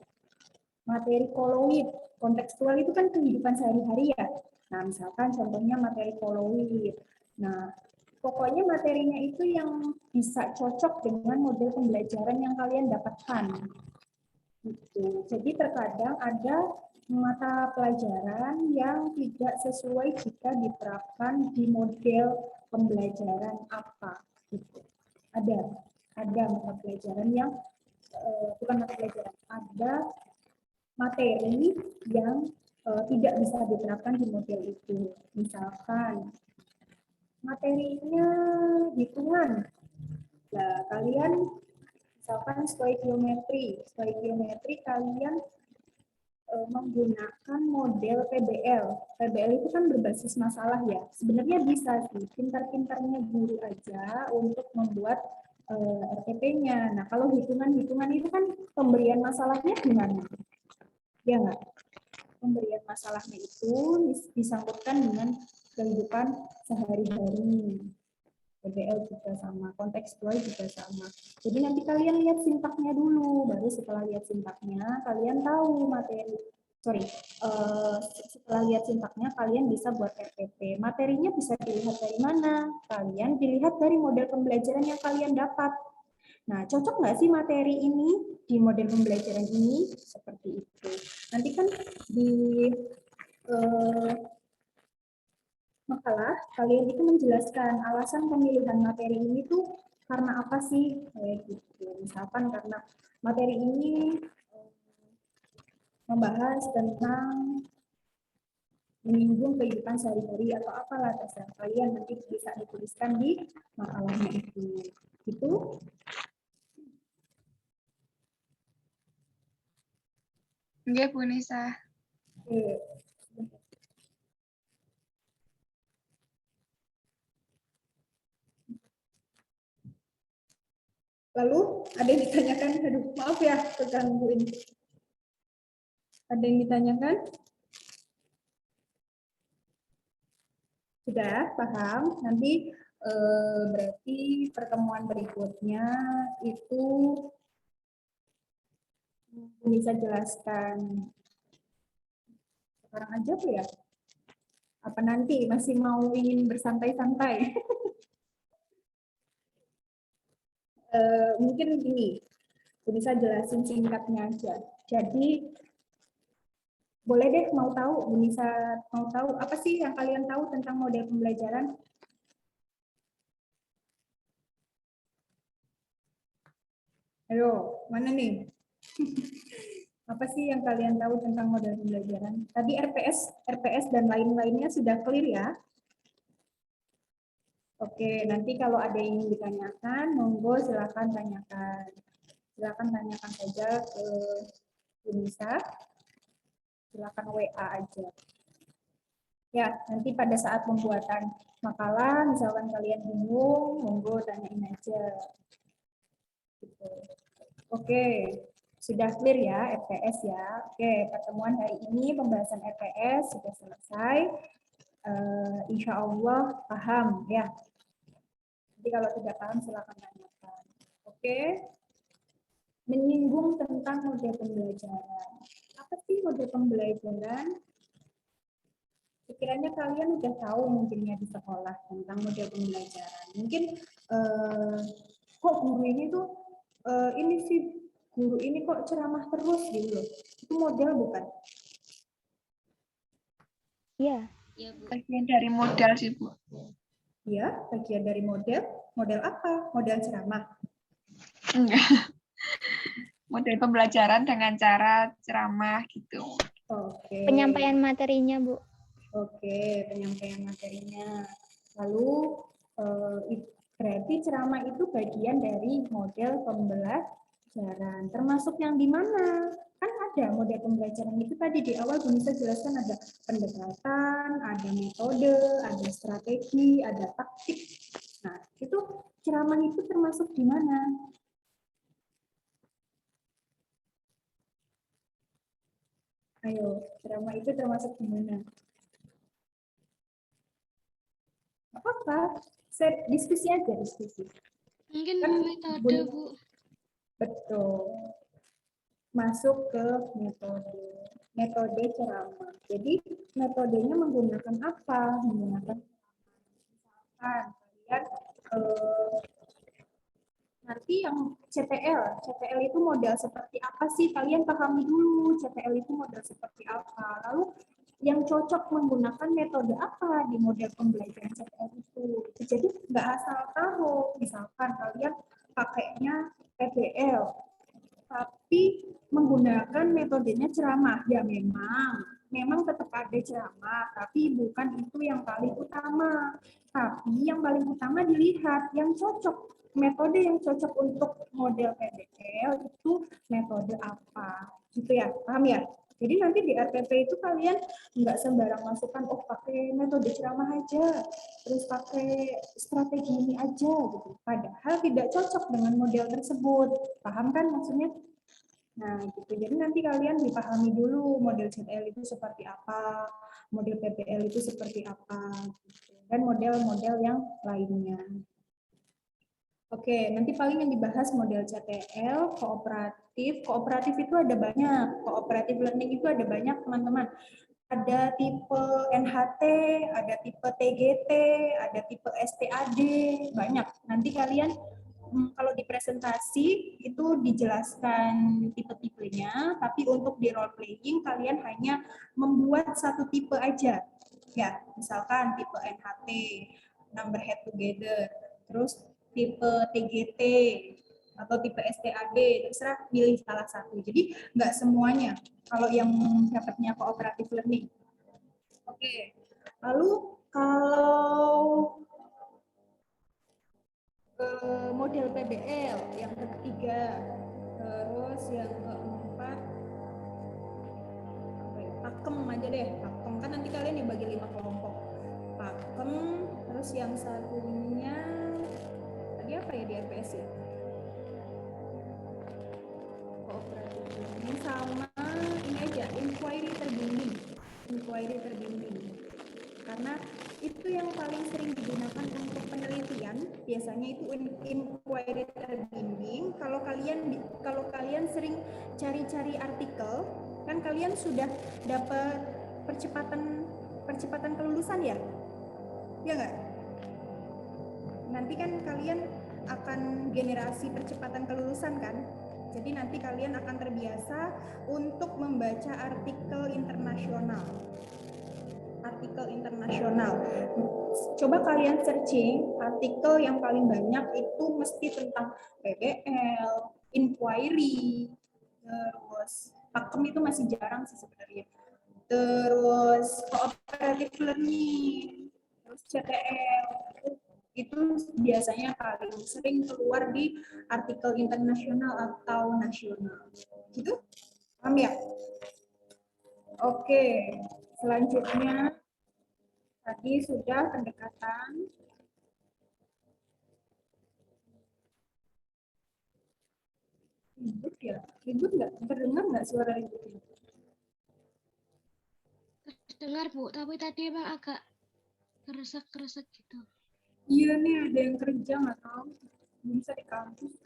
S1: Materi koloid, kontekstual itu kan kehidupan sehari-hari ya. Nah, misalkan contohnya materi koloid. Nah, pokoknya materinya itu yang bisa cocok dengan model pembelajaran yang kalian dapatkan. Gitu. Jadi terkadang ada mata pelajaran yang tidak sesuai jika diterapkan di model pembelajaran apa. Gitu. Ada mata pelajaran yang bukan mata pelajaran, ada materi yang tidak bisa diterapkan di model itu. Misalkan materinya hitungan. Nah, kalian misalkan stoikiometri kalian menggunakan model PBL. PBL itu kan berbasis masalah ya. Sebenarnya bisa sih, pintar-pintarnya guru aja untuk membuat RTP-nya. Nah, kalau hitungan-hitungan itu kan pemberian masalahnya gimana? Ya nggak? Pemberian masalahnya itu disangkutkan dengan kehidupan sehari-hari. PBL juga sama, kontekstual juga sama. Jadi nanti kalian lihat sintaknya dulu, baru setelah lihat sintaknya kalian tahu materi. Setelah lihat sintaknya kalian bisa buat RPP. Materinya bisa dilihat dari mana? Kalian dilihat dari model pembelajaran yang kalian dapat. Nah, cocok nggak sih materi ini di model pembelajaran ini? Seperti itu. Nanti kan di makalah kalian itu menjelaskan alasan pemilihan materi ini tuh karena apa sih, kayak gitu. Misalkan karena materi ini membahas tentang menyinggung kehidupan sehari-hari atau apalah, terserah kalian nanti bisa dituliskan di makalahnya itu. Gitu.
S4: Nggih, Bu Nisa.
S1: Oke. Lalu ada yang ditanyakan? Aduh, maaf ya kegangguin. Ada yang ditanyakan? Sudah paham? Nanti berarti pertemuan berikutnya itu bisa jelaskan sekarang aja tuh ya? Apa nanti masih mau ingin bersantai-santai? Mungkin gini, bisa jelasin singkatnya aja. Jadi boleh deh mau tahu, bisa mau tahu apa sih yang kalian tahu tentang model pembelajaran? Ayo, mana nih? Apa sih yang kalian tahu tentang model pembelajaran? Tadi RPS dan lain-lainnya sudah clear ya? Oke, nanti kalau ada yang ingin ditanyakan, monggo silakan tanyakan. Silakan tanyakan saja ke Unisa. Silakan WA aja. Ya, nanti pada saat pembuatan makalah, misalkan kalian bingung, monggo tanyain aja. Gitu. Oke, sudah clear ya RPS ya. Oke, pertemuan hari ini pembahasan RPS sudah selesai. Insya Allah paham ya. Jadi kalau tidak paham silakan tanyakan. Oke, menyinggung tentang model pembelajaran. Apa sih model pembelajaran? Sekiranya kalian udah tahu mungkinnya di sekolah tentang model pembelajaran. Mungkin kok guru ini tuh ini sih guru ini kok ceramah terus gitu loh. Itu model bukan?
S2: Iya.
S4: Bagian dari modal sih, Bu.
S1: Ya, bagian dari model. Model apa? Model ceramah.
S4: Enggak. Model pembelajaran dengan cara ceramah gitu.
S1: Oke.
S2: Penyampaian materinya, Bu.
S1: Oke, penyampaian materinya. Lalu berarti ceramah itu bagian dari model pembelajaran. Termasuk yang di mana? Kan ada model pembelajaran itu tadi di awal bisa jelaskan ada pendekatan, ada metode, ada strategi, ada taktik. Nah, itu ceramah itu termasuk di mana? Ayo, ceramah itu termasuk di mana? Apa-apa, diskusi aja, diskusi.
S6: Mungkin
S1: Kan
S6: metode, Bu.
S1: betul. Masuk ke metode ceramah. Jadi metodenya menggunakan apa? Menggunakan misalkan kalian nanti yang CTL itu model seperti apa sih? Kalian pahami dulu CTL itu model seperti apa. Lalu yang cocok menggunakan metode apa di model pembelajaran CTL itu. Jadi nggak asal tahu. Misalkan kalian pakainya PBL, tapi menggunakan metodenya ceramah. Ya memang tetap ada ceramah, tapi bukan itu yang paling utama. Tapi yang paling utama dilihat yang cocok. Metode yang cocok untuk model PBL itu metode apa? Gitu ya, paham ya? Jadi nanti di RPP itu kalian nggak sembarang masukkan, oh pakai metode ceramah aja, terus pakai strategi ini aja gitu. Padahal tidak cocok dengan model tersebut. Paham kan maksudnya? Nah, gitu. Jadi nanti kalian dipahami dulu model CTL itu seperti apa, model PPL itu seperti apa, gitu. Dan model-model yang lainnya. Oke, nanti paling yang dibahas model CTL, kooperatif. Kooperatif itu ada banyak. Kooperatif learning itu ada banyak, teman-teman. Ada tipe NHT, ada tipe TGT, ada tipe STAD, banyak. Nanti kalian kalau di presentasi itu dijelaskan tipe-tipenya, tapi untuk di role playing kalian hanya membuat satu tipe aja. Ya, misalkan tipe NHT, number head together, terus tipe TGT atau tipe STAD, terserah pilih salah satu. Jadi nggak semuanya kalau yang dapatnya cooperative learning. Oke, lalu kalau model PBL yang ketiga, terus yang keempat pakem aja deh, pakem kan nanti kalian dibagi 5 kelompok. Pakem, terus yang satunya tadi apa ya di RPS ya? Kooperatif ini sama ini aja, inquiry terbimbing. Inquiry terbimbing. Karena itu yang paling sering digunakan untuk penelitian, biasanya itu inquiry terbimbing. Kalau kalian sering cari-cari artikel, kan kalian sudah dapat percepatan kelulusan ya? Ya nggak? Nanti kan kalian akan generasi percepatan kelulusan kan? Jadi nanti kalian akan terbiasa untuk membaca artikel internasional. Coba kalian searching artikel yang paling banyak itu mesti tentang PBL, inquiry inquiry, terus pakem itu masih jarang sih sebenarnya. Terus cooperative learning, terus CTL itu biasanya paling sering keluar di artikel internasional atau nasional. Gitu? Paham ya? Oke, selanjutnya tadi sudah pendekatan. Ribut ya? Ribut nggak? Terdengar nggak suara ributnya?
S6: Dengar Bu, tapi tadi emang agak keresek-keresek gitu.
S1: Iya nih, ada yang kerja nggak tahu. Bisa di kampus.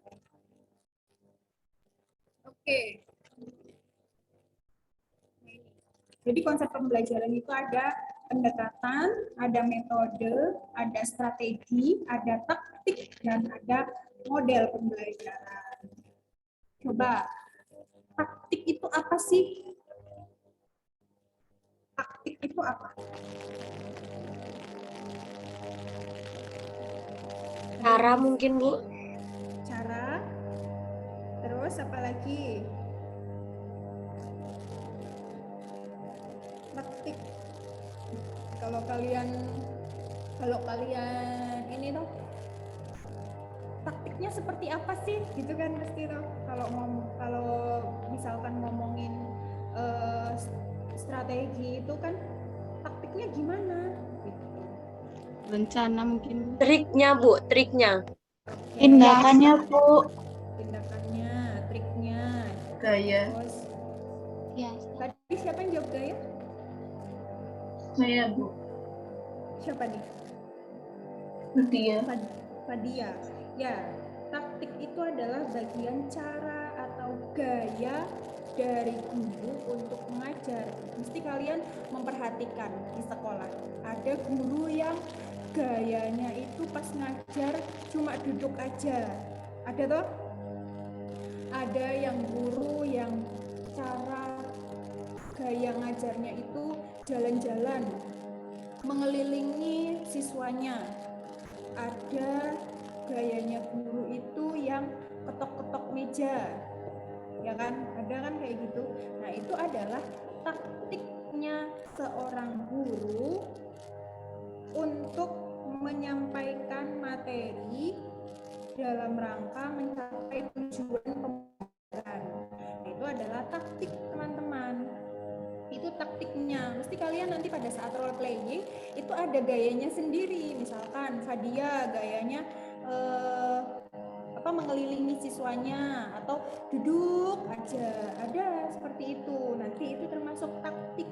S1: Oke. Jadi konsep pembelajaran itu ada pendekatan, ada metode, ada strategi, ada taktik, dan ada model pembelajaran. Coba, taktik itu apa sih? Taktik itu apa?
S7: Cara mungkin, Bu.
S1: Cara, terus apa lagi? Taktik. Kalau kalian ini tuh taktiknya seperti apa sih gitu kan pasti tuh kalau misalkan ngomongin strategi itu kan taktiknya gimana gitu.
S3: Rencana mungkin.
S7: Triknya, Bu, triknya.
S8: Tindakannya, Bu.
S1: Tindakannya, triknya,
S8: Gaya.
S1: terus
S2: Ya,
S1: tadi siapa yang jawab gaya?
S8: Saya, Bu.
S1: Siapa nih?
S8: Dia.
S1: Fadia. Ya, taktik itu adalah bagian cara atau gaya dari guru untuk mengajar. Mesti kalian memperhatikan di sekolah. Ada guru yang gayanya itu pas ngajar cuma duduk aja. Ada toh? Ada yang guru yang cara gaya ngajarnya itu jalan-jalan, mengelilingi siswanya. Ada gayanya guru itu yang ketok-ketok meja, ya kan? Ada kan kayak gitu. Nah, itu adalah taktiknya seorang guru untuk menyampaikan materi dalam rangka mencapai tujuan pembelajaran. Itu adalah taktik, teman-teman. Itu taktiknya. Mesti kalian nanti pada saat role playing itu ada gayanya sendiri. Misalkan Fadia gayanya mengelilingi siswanya atau duduk aja. Ada seperti itu. Nanti itu termasuk taktik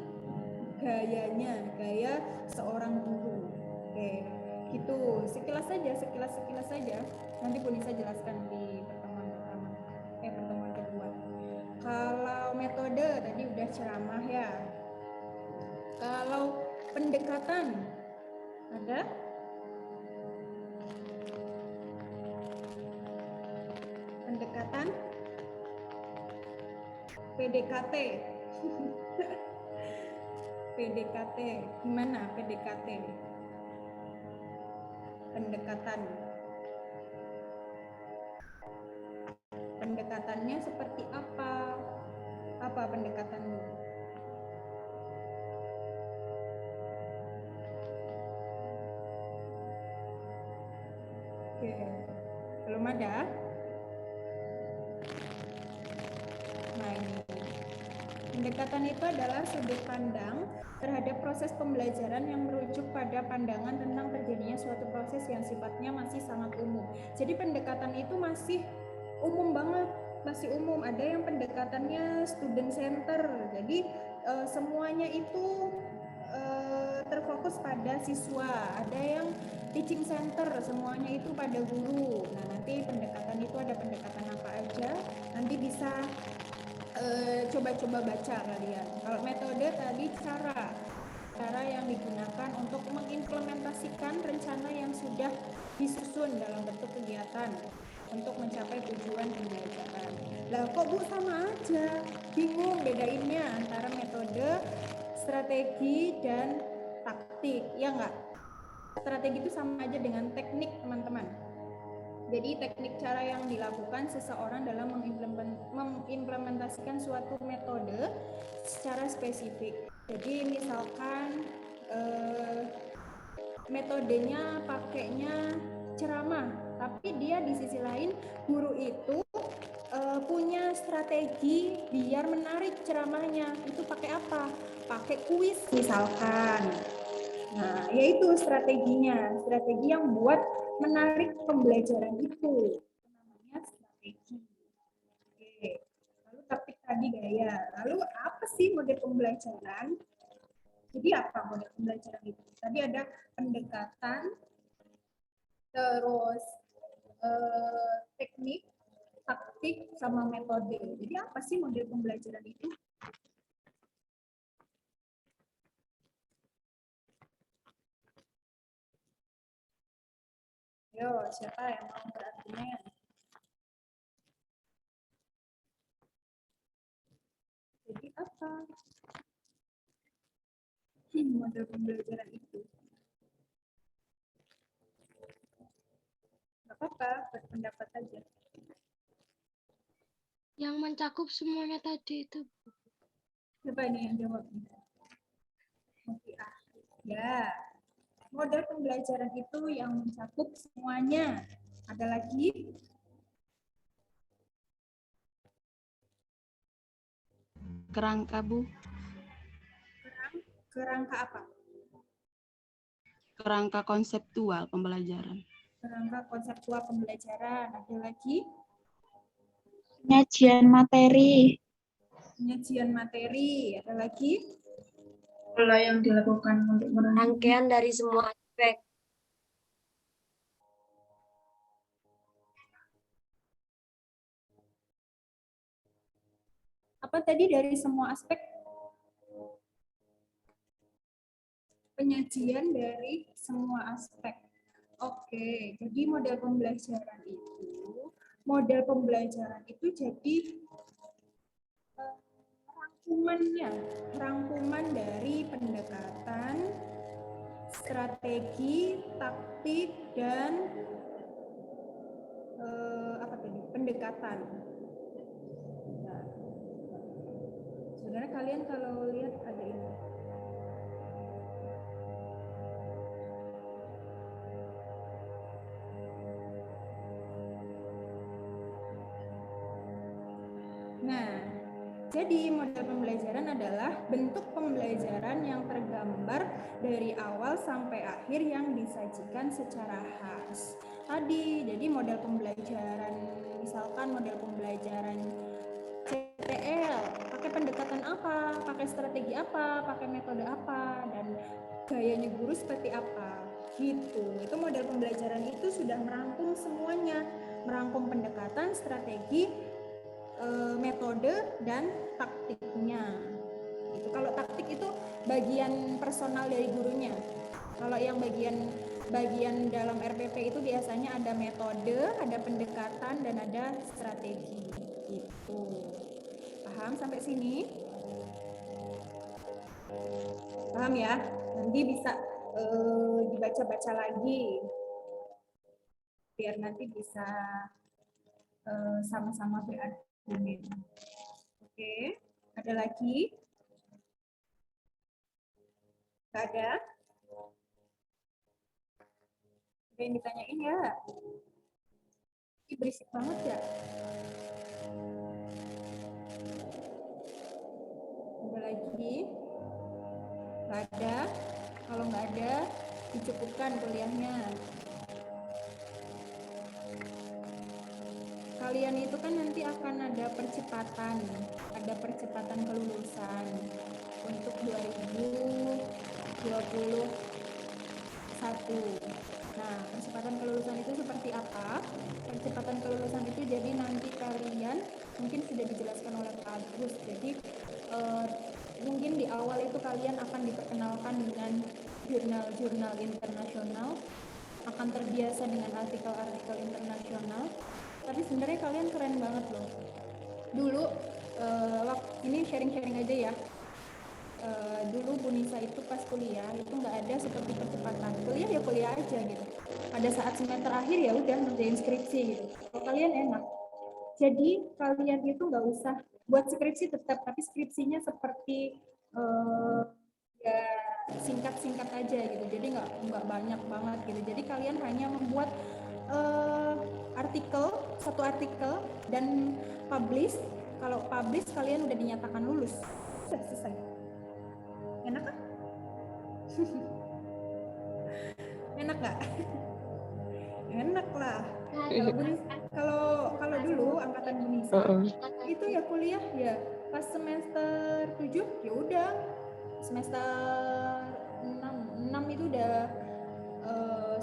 S1: gayanya, gaya seorang guru. Oke, gitu. Sekilas saja. Nanti pun bisa jelaskan di pertemuan pertama, pertemuan kedua. Kalau metode tadi udah ceramah ya. Kalau pendekatan ada? Pendekatan? PDKT. PDKT. Gimana PDKT? Pendekatan. Pendekatannya seperti apa? Apa pendekatanmu? Oke, belum ada? Nah, ini. Pendekatan itu adalah sudut pandang terhadap proses pembelajaran yang merujuk pada pandangan tentang terjadinya suatu proses yang sifatnya masih sangat umum. Jadi pendekatan itu masih umum banget, masih umum. Ada yang pendekatannya student center, jadi semuanya itu terfokus pada siswa. Ada yang teaching center, semuanya itu pada guru. Nah, nanti pendekatan itu ada pendekatan apa aja, nanti bisa coba-coba baca kalian. Kalau metode tadi cara yang digunakan untuk mengimplementasikan rencana yang sudah disusun dalam bentuk kegiatan untuk mencapai tujuan pembelajaran. Lah kok Bu sama aja? Bingung bedainnya antara metode, strategi, dan taktik, ya enggak? Strategi itu sama aja dengan teknik, teman-teman. Jadi teknik cara yang dilakukan seseorang dalam mengimplementasikan suatu metode secara spesifik. Jadi misalkan metodenya pakainya ceramah, tapi dia di sisi lain guru itu punya strategi biar menarik ceramahnya. Itu pakai apa? Pakai kuis misalkan. Nah, yaitu strateginya, strategi yang buat menarik pembelajaran itu. Namanya strategi. Oke. Lalu taktik tadi gaya. Lalu apa sih model pembelajaran? Jadi apa model pembelajaran itu? Tadi ada pendekatan, terus teknik, taktik, sama metode. Jadi apa sih model pembelajaran itu? Yo, siapa yang mau berargumen? Jadi apa model pembelajaran itu? Gak apa-apa, berpendapat aja.
S6: Yang mencakup semuanya tadi itu.
S1: Siapa ini yang jawab? Oke, ya. Model pembelajaran itu yang mencakup semuanya. Ada lagi?
S3: Kerangka, Bu.
S1: Kerangka apa?
S3: Kerangka konseptual pembelajaran.
S1: Kerangka konseptual pembelajaran. Ada lagi?
S8: Penyajian materi.
S1: Penyajian materi. Ada lagi?
S8: Pola yang dilakukan untuk menangani.
S7: Rangkaian dari semua aspek.
S1: Apa tadi dari semua aspek? Penyajian dari semua aspek. Oke, jadi model pembelajaran itu jadi rangkuman dari pendekatan, strategi, taktik, dan pendekatan. Nah, sebenarnya kalian kalau lihat ada ini. Nah, jadi model pembelajaran adalah bentuk pembelajaran yang tergambar dari awal sampai akhir yang disajikan secara khas. Tadi, jadi model pembelajaran, misalkan model pembelajaran CTL, pakai pendekatan apa, pakai strategi apa, pakai metode apa, dan gayanya guru seperti apa, gitu. Itu model pembelajaran itu sudah merangkum semuanya, merangkum pendekatan, strategi, metode, dan taktiknya. Itu kalau taktik itu bagian personal dari gurunya. Kalau yang bagian dalam RPP itu biasanya ada metode, ada pendekatan, dan ada strategi. Gitu. Paham sampai sini? Paham ya? Nanti bisa dibaca-baca lagi. Biar nanti bisa sama-sama berargumen. Oke, ada lagi? Gak ada? Ada yang ditanyain ya? Ini berisik banget ya? Ada lagi? Gak ada? Kalau nggak ada, dicukupkan kuliahnya. Kalian itu kan nanti akan ada percepatan kelulusan untuk 2021. Nah, percepatan kelulusan itu seperti apa? Percepatan kelulusan itu jadi nanti kalian mungkin sudah dijelaskan oleh Pak Agus. Jadi mungkin di awal itu kalian akan diperkenalkan dengan jurnal-jurnal internasional, akan terbiasa dengan artikel-artikel internasional. Tapi sebenarnya kalian keren banget loh. Dulu, ini sharing-sharing aja ya. Dulu Bu Nisa itu pas kuliah itu nggak ada seperti percepatan. Kuliah ya kuliah aja gitu. pada saat semester akhir ya udah ngerjain skripsi gitu. Kalau kalian enak. Jadi kalian itu nggak usah buat skripsi tetap, tapi skripsinya seperti ya singkat-singkat aja gitu. Jadi nggak banyak banget gitu. Jadi kalian hanya membuat satu artikel dan publish. Kalau publish kalian udah dinyatakan lulus. Sudah selesai. Enak kan? Enak nggak? Enak lah. Kalau dulu angkatan Bunisa itu ya kuliah ya pas semester 7 ya udah semester 6 itu udah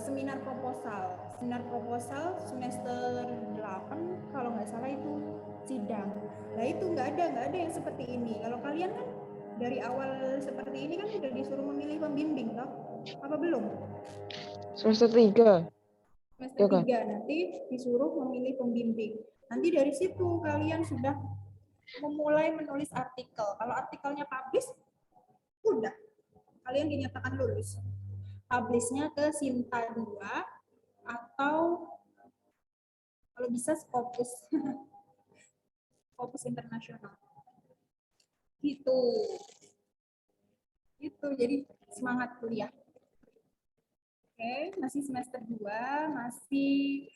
S1: seminar proposal semester 8 kalau nggak salah itu sidang. Nah itu nggak ada yang seperti ini. Kalau kalian kan dari awal seperti ini kan udah disuruh memilih pembimbing toh? Apa belum?
S9: Semester 3.
S1: Semester 3 nanti disuruh memilih pembimbing. Nanti dari situ kalian sudah memulai menulis artikel. Kalau artikelnya publish, udah kalian dinyatakan lulus. Publishnya ke Sinta 2 atau kalau bisa Scopus Scopus internasional. Gitu. Jadi semangat kuliah. Oke, masih semester 2, masih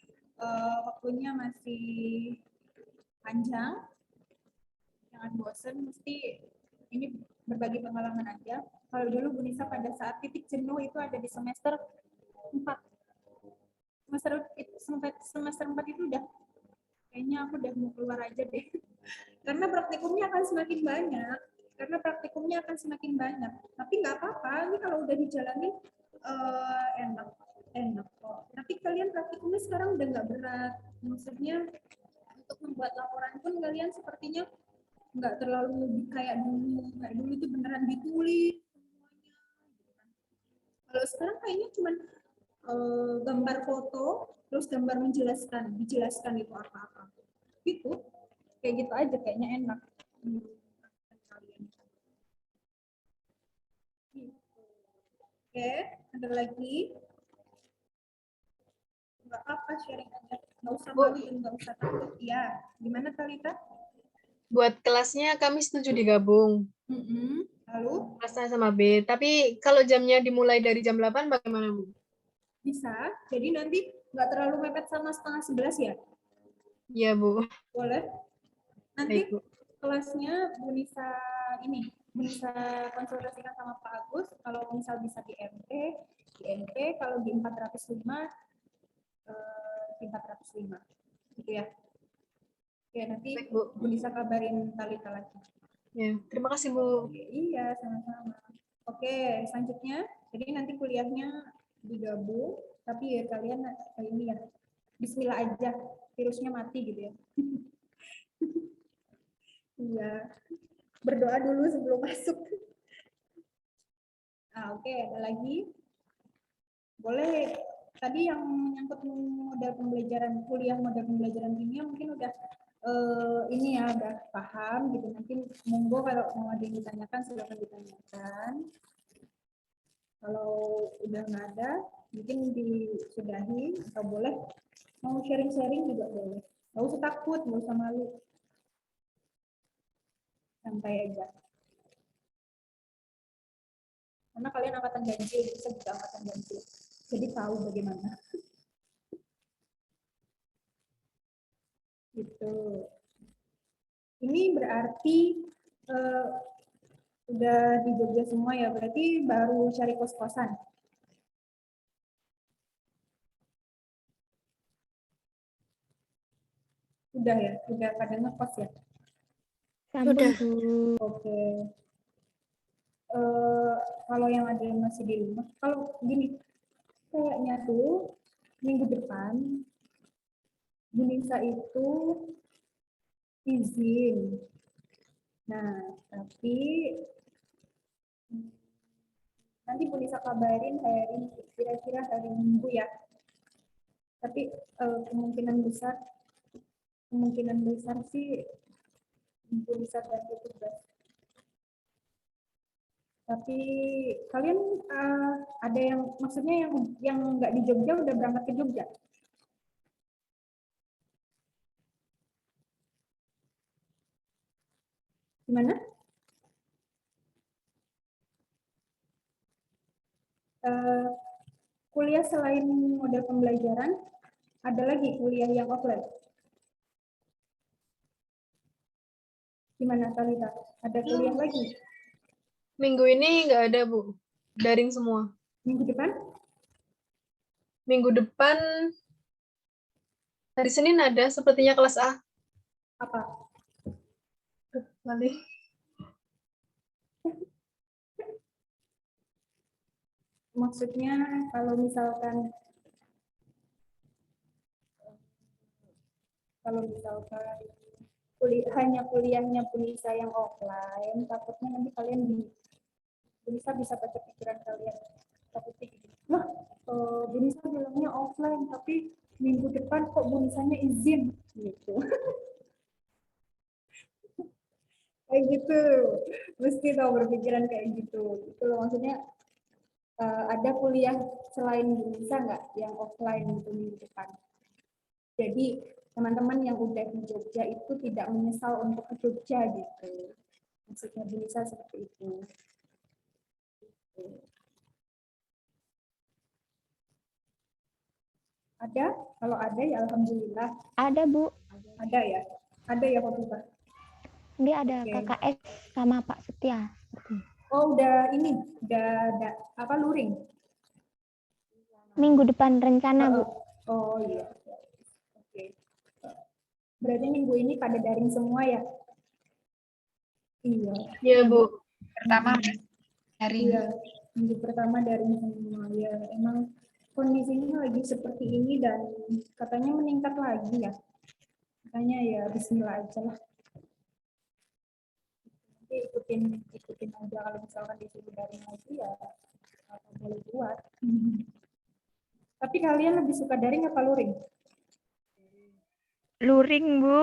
S1: waktunya masih panjang. Jangan bosan, mesti ini berbagi pengalaman aja. Kalau dulu Bu Nisa pada saat titik jenuh itu ada di semester 4. Semester 4 itu udah kayaknya aku udah mau keluar aja deh. Karena praktikumnya akan semakin banyak. Tapi nggak apa-apa, ini kalau udah dijalani enak kok. Tapi kalian praktikumnya sekarang udah nggak berat. Maksudnya untuk membuat laporan pun kalian sepertinya nggak terlalu kayak dulu. Kayak dulu itu beneran ditulis semuanya. Kalau sekarang kayaknya cuman gambar foto, terus gambar dijelaskan itu apa-apa. Gitu. Kayak gitu aja kayaknya enak. Oke, ada lagi? Nggak apa, sharing aja. Nggak usah malu dan nggak usah takut. Ya, gimana Talita?
S7: Buat kelasnya kami setuju digabung.
S1: Lalu?
S7: Kelas A sama B. Tapi kalau jamnya dimulai dari jam 8 bagaimana, Bu?
S1: Bisa. Jadi nanti nggak terlalu mepet sama setengah 11 ya?
S7: Iya, Bu.
S1: Boleh. Nanti
S7: Baik, Bu.
S1: kelasnya Bu Nisa konsultasikan sama Pak Agus. Kalau misal bisa di MP, kalau di 405, di 405. Gitu ya. Oke, nanti
S7: Baik, Bu.
S1: Bu Nisa kabarin Talita lagi.
S7: Ya, terima kasih, Bu.
S1: Oke, iya, sama-sama. Oke, selanjutnya, jadi nanti kuliahnya digabung, tapi ya kalian ini ya, bismillah aja, virusnya mati gitu ya. Iya, berdoa dulu sebelum masuk. Nah, oke, ada lagi. Boleh, tadi yang nyangkut model pembelajaran, kuliah model pembelajaran kimia mungkin udah ini ya udah paham gitu. Nanti monggo kalau mau ada yang ditanyakan silakan ditanyakan. Kalau udah nggak ada mungkin disudahi atau boleh mau sharing-sharing juga boleh. Nggak usah takut, nggak usah malu, santai aja. Karena kalian angkatan ganjil, bisa juga angkatan ganjil. Jadi tahu bagaimana. Gitu. Ini berarti udah di Jogja semua ya, berarti baru cari kos-kosan. Udah ya, udah pada ngekos ya.
S2: Sambung, Bu.
S1: Oke. Kalau yang ada yang masih di rumah, kalau gini, kayaknya tuh minggu depan Bu Nisa itu izin. Nah, tapi nanti Bu Nisa kabarin kira-kira hari Minggu ya. Tapi kemungkinan besar sih Bu Nisa ganti tugas. Tapi kalian ada yang maksudnya yang nggak di Jogja udah berangkat ke Jogja? Gimana? Kuliah selain model pembelajaran, ada lagi kuliah yang offline. Gimana Talita? Ada kuliah lagi?
S7: Minggu ini nggak ada, Bu. Daring semua.
S1: Minggu depan?
S7: Minggu depan, hari Senin ada, sepertinya kelas A.
S1: Apa?
S7: Balik.
S1: Maksudnya kalau misalkan hanya kuliahnya Bunisa yang offline, takutnya nanti kalian Bunisa bisa baca pikiran kalian. Takutnya gitu. Nah, Bunisa bilangnya offline, tapi minggu depan kok Bunisanya izin gitu. Kayak gitu, mesti tahu berpikiran kayak gitu. Itu loh, maksudnya ada kuliah selain Bunisa nggak yang offline gitu minggu depan. Jadi teman-teman yang udah di Jogja itu tidak menyesal untuk ke Jogja gitu. Maksudnya Bunisa seperti itu. Ada? Kalau ada ya alhamdulillah.
S2: Ada, Bu.
S1: Ada ya? Ada ya Khofifah?
S2: Dia ada
S1: Oke.
S2: KKS sama Pak Setia.
S1: Oh udah ini, udah apa luring?
S2: Minggu depan rencana, Bu.
S1: Oh iya. Oke. Berarti minggu ini pada daring semua ya? Iya.
S7: Iya, Bu.
S4: Pertama daring.
S1: Iya. Minggu pertama daring semua ya. Emang kondisinya lagi seperti ini dan katanya meningkat lagi ya. Makanya ya bismillah aja lah. Nanti ikutin aja kalau misalkan disuruh daring lagi ya apa boleh buat. Tapi kalian lebih suka daring apa luring?
S2: Luring, Bu.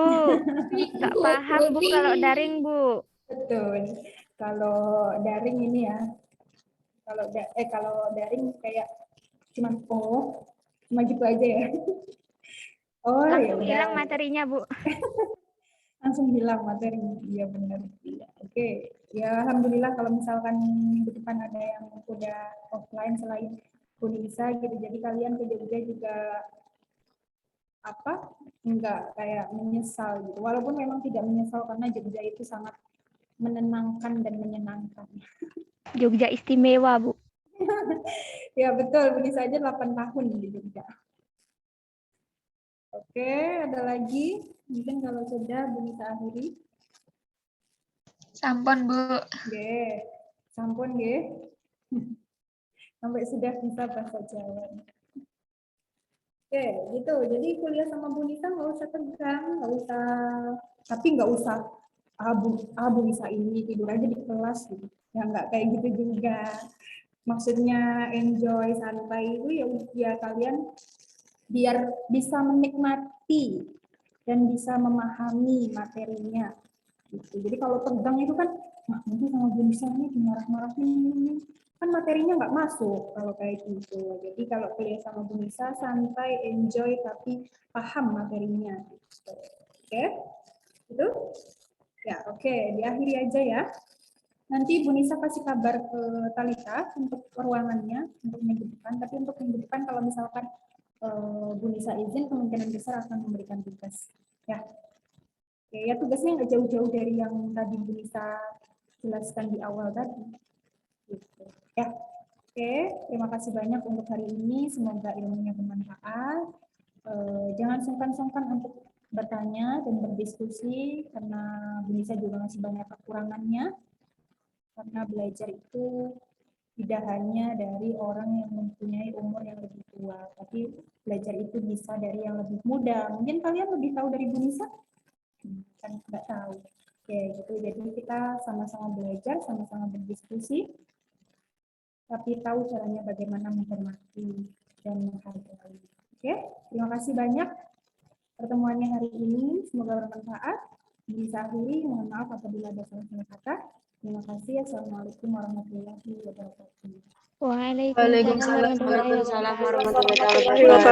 S2: Nggak paham, Bu, kalau daring, Bu.
S1: Betul. Kalau daring ini ya. Kalau daring kayak cuman cuma gitu aja ya. Oh ya
S2: Langsung
S1: udah.
S2: hilang materinya, Bu.
S1: Langsung hilang materi. Iya benar. Iya. Oke. Ya alhamdulillah kalau misalkan minggu depan ada yang udah offline selain Unisa gitu. Jadi kalian ke Jogja juga apa? Enggak kayak menyesal gitu. Walaupun memang tidak menyesal karena Jogja itu sangat menenangkan dan menyenangkan.
S2: Jogja istimewa, Bu.
S1: Ya betul, Bunisa aja 8 tahun di Jogja. Oke, ada lagi? Mungkin kalau sudah Bunisa akhiri.
S4: Sampun, Bu.
S1: Oke, sampun nggih. Sampai sudah bisa bahasa Jawa. Oke, gitu. Jadi kuliah sama Bunisa nggak usah tegang, nggak usah, tapi nggak usah Bunisa ini tidur aja di kelas gitu. Ya nggak kayak gitu juga. Maksudnya enjoy santai itu ya kalian biar bisa menikmati dan bisa memahami materinya. Gitu. Jadi kalau tegang itu kan, nanti sama Bunisa ini dimarah-marahin, kan materinya nggak masuk kalau kayak gitu. Jadi kalau kuliah sama Bunisa santai, enjoy tapi paham materinya. Gitu. Oke, itu ya oke diakhiri aja ya. Nanti Bunisa kasih kabar ke Talita untuk ruangannya untuk minggu depan. Tapi untuk minggu depan kalau misalkan Bunisa izin, kemungkinan besar akan memberikan tugas. Ya, ya tugasnya nggak jauh-jauh dari yang tadi Bunisa jelaskan di awal tadi. Gitu. Ya, oke. Terima kasih banyak untuk hari ini. Semoga ilmunya bermanfaat. Jangan sungkan-sungkan untuk bertanya dan berdiskusi karena Bunisa juga masih banyak kekurangannya. Karena belajar itu tidak hanya dari orang yang mempunyai umur yang lebih tua, tapi belajar itu bisa dari yang lebih muda. Mungkin kalian lebih tahu dari Bunisa? Kan nggak tahu. Oke, gitu. Jadi kita sama-sama belajar, sama-sama berdiskusi, tapi tahu caranya bagaimana menghormati dan menghargai. Oke, terima kasih banyak pertemuannya hari ini. Semoga bermanfaat. Bisa akhiri, mohon maaf apabila ada salah-salah kata. Terima kasih. Assalamualaikum warahmatullahi wabarakatuh.
S2: Waalaikumsalam warahmatullahi wabarakatuh.
S7: warahmatullahi wabarakatuh.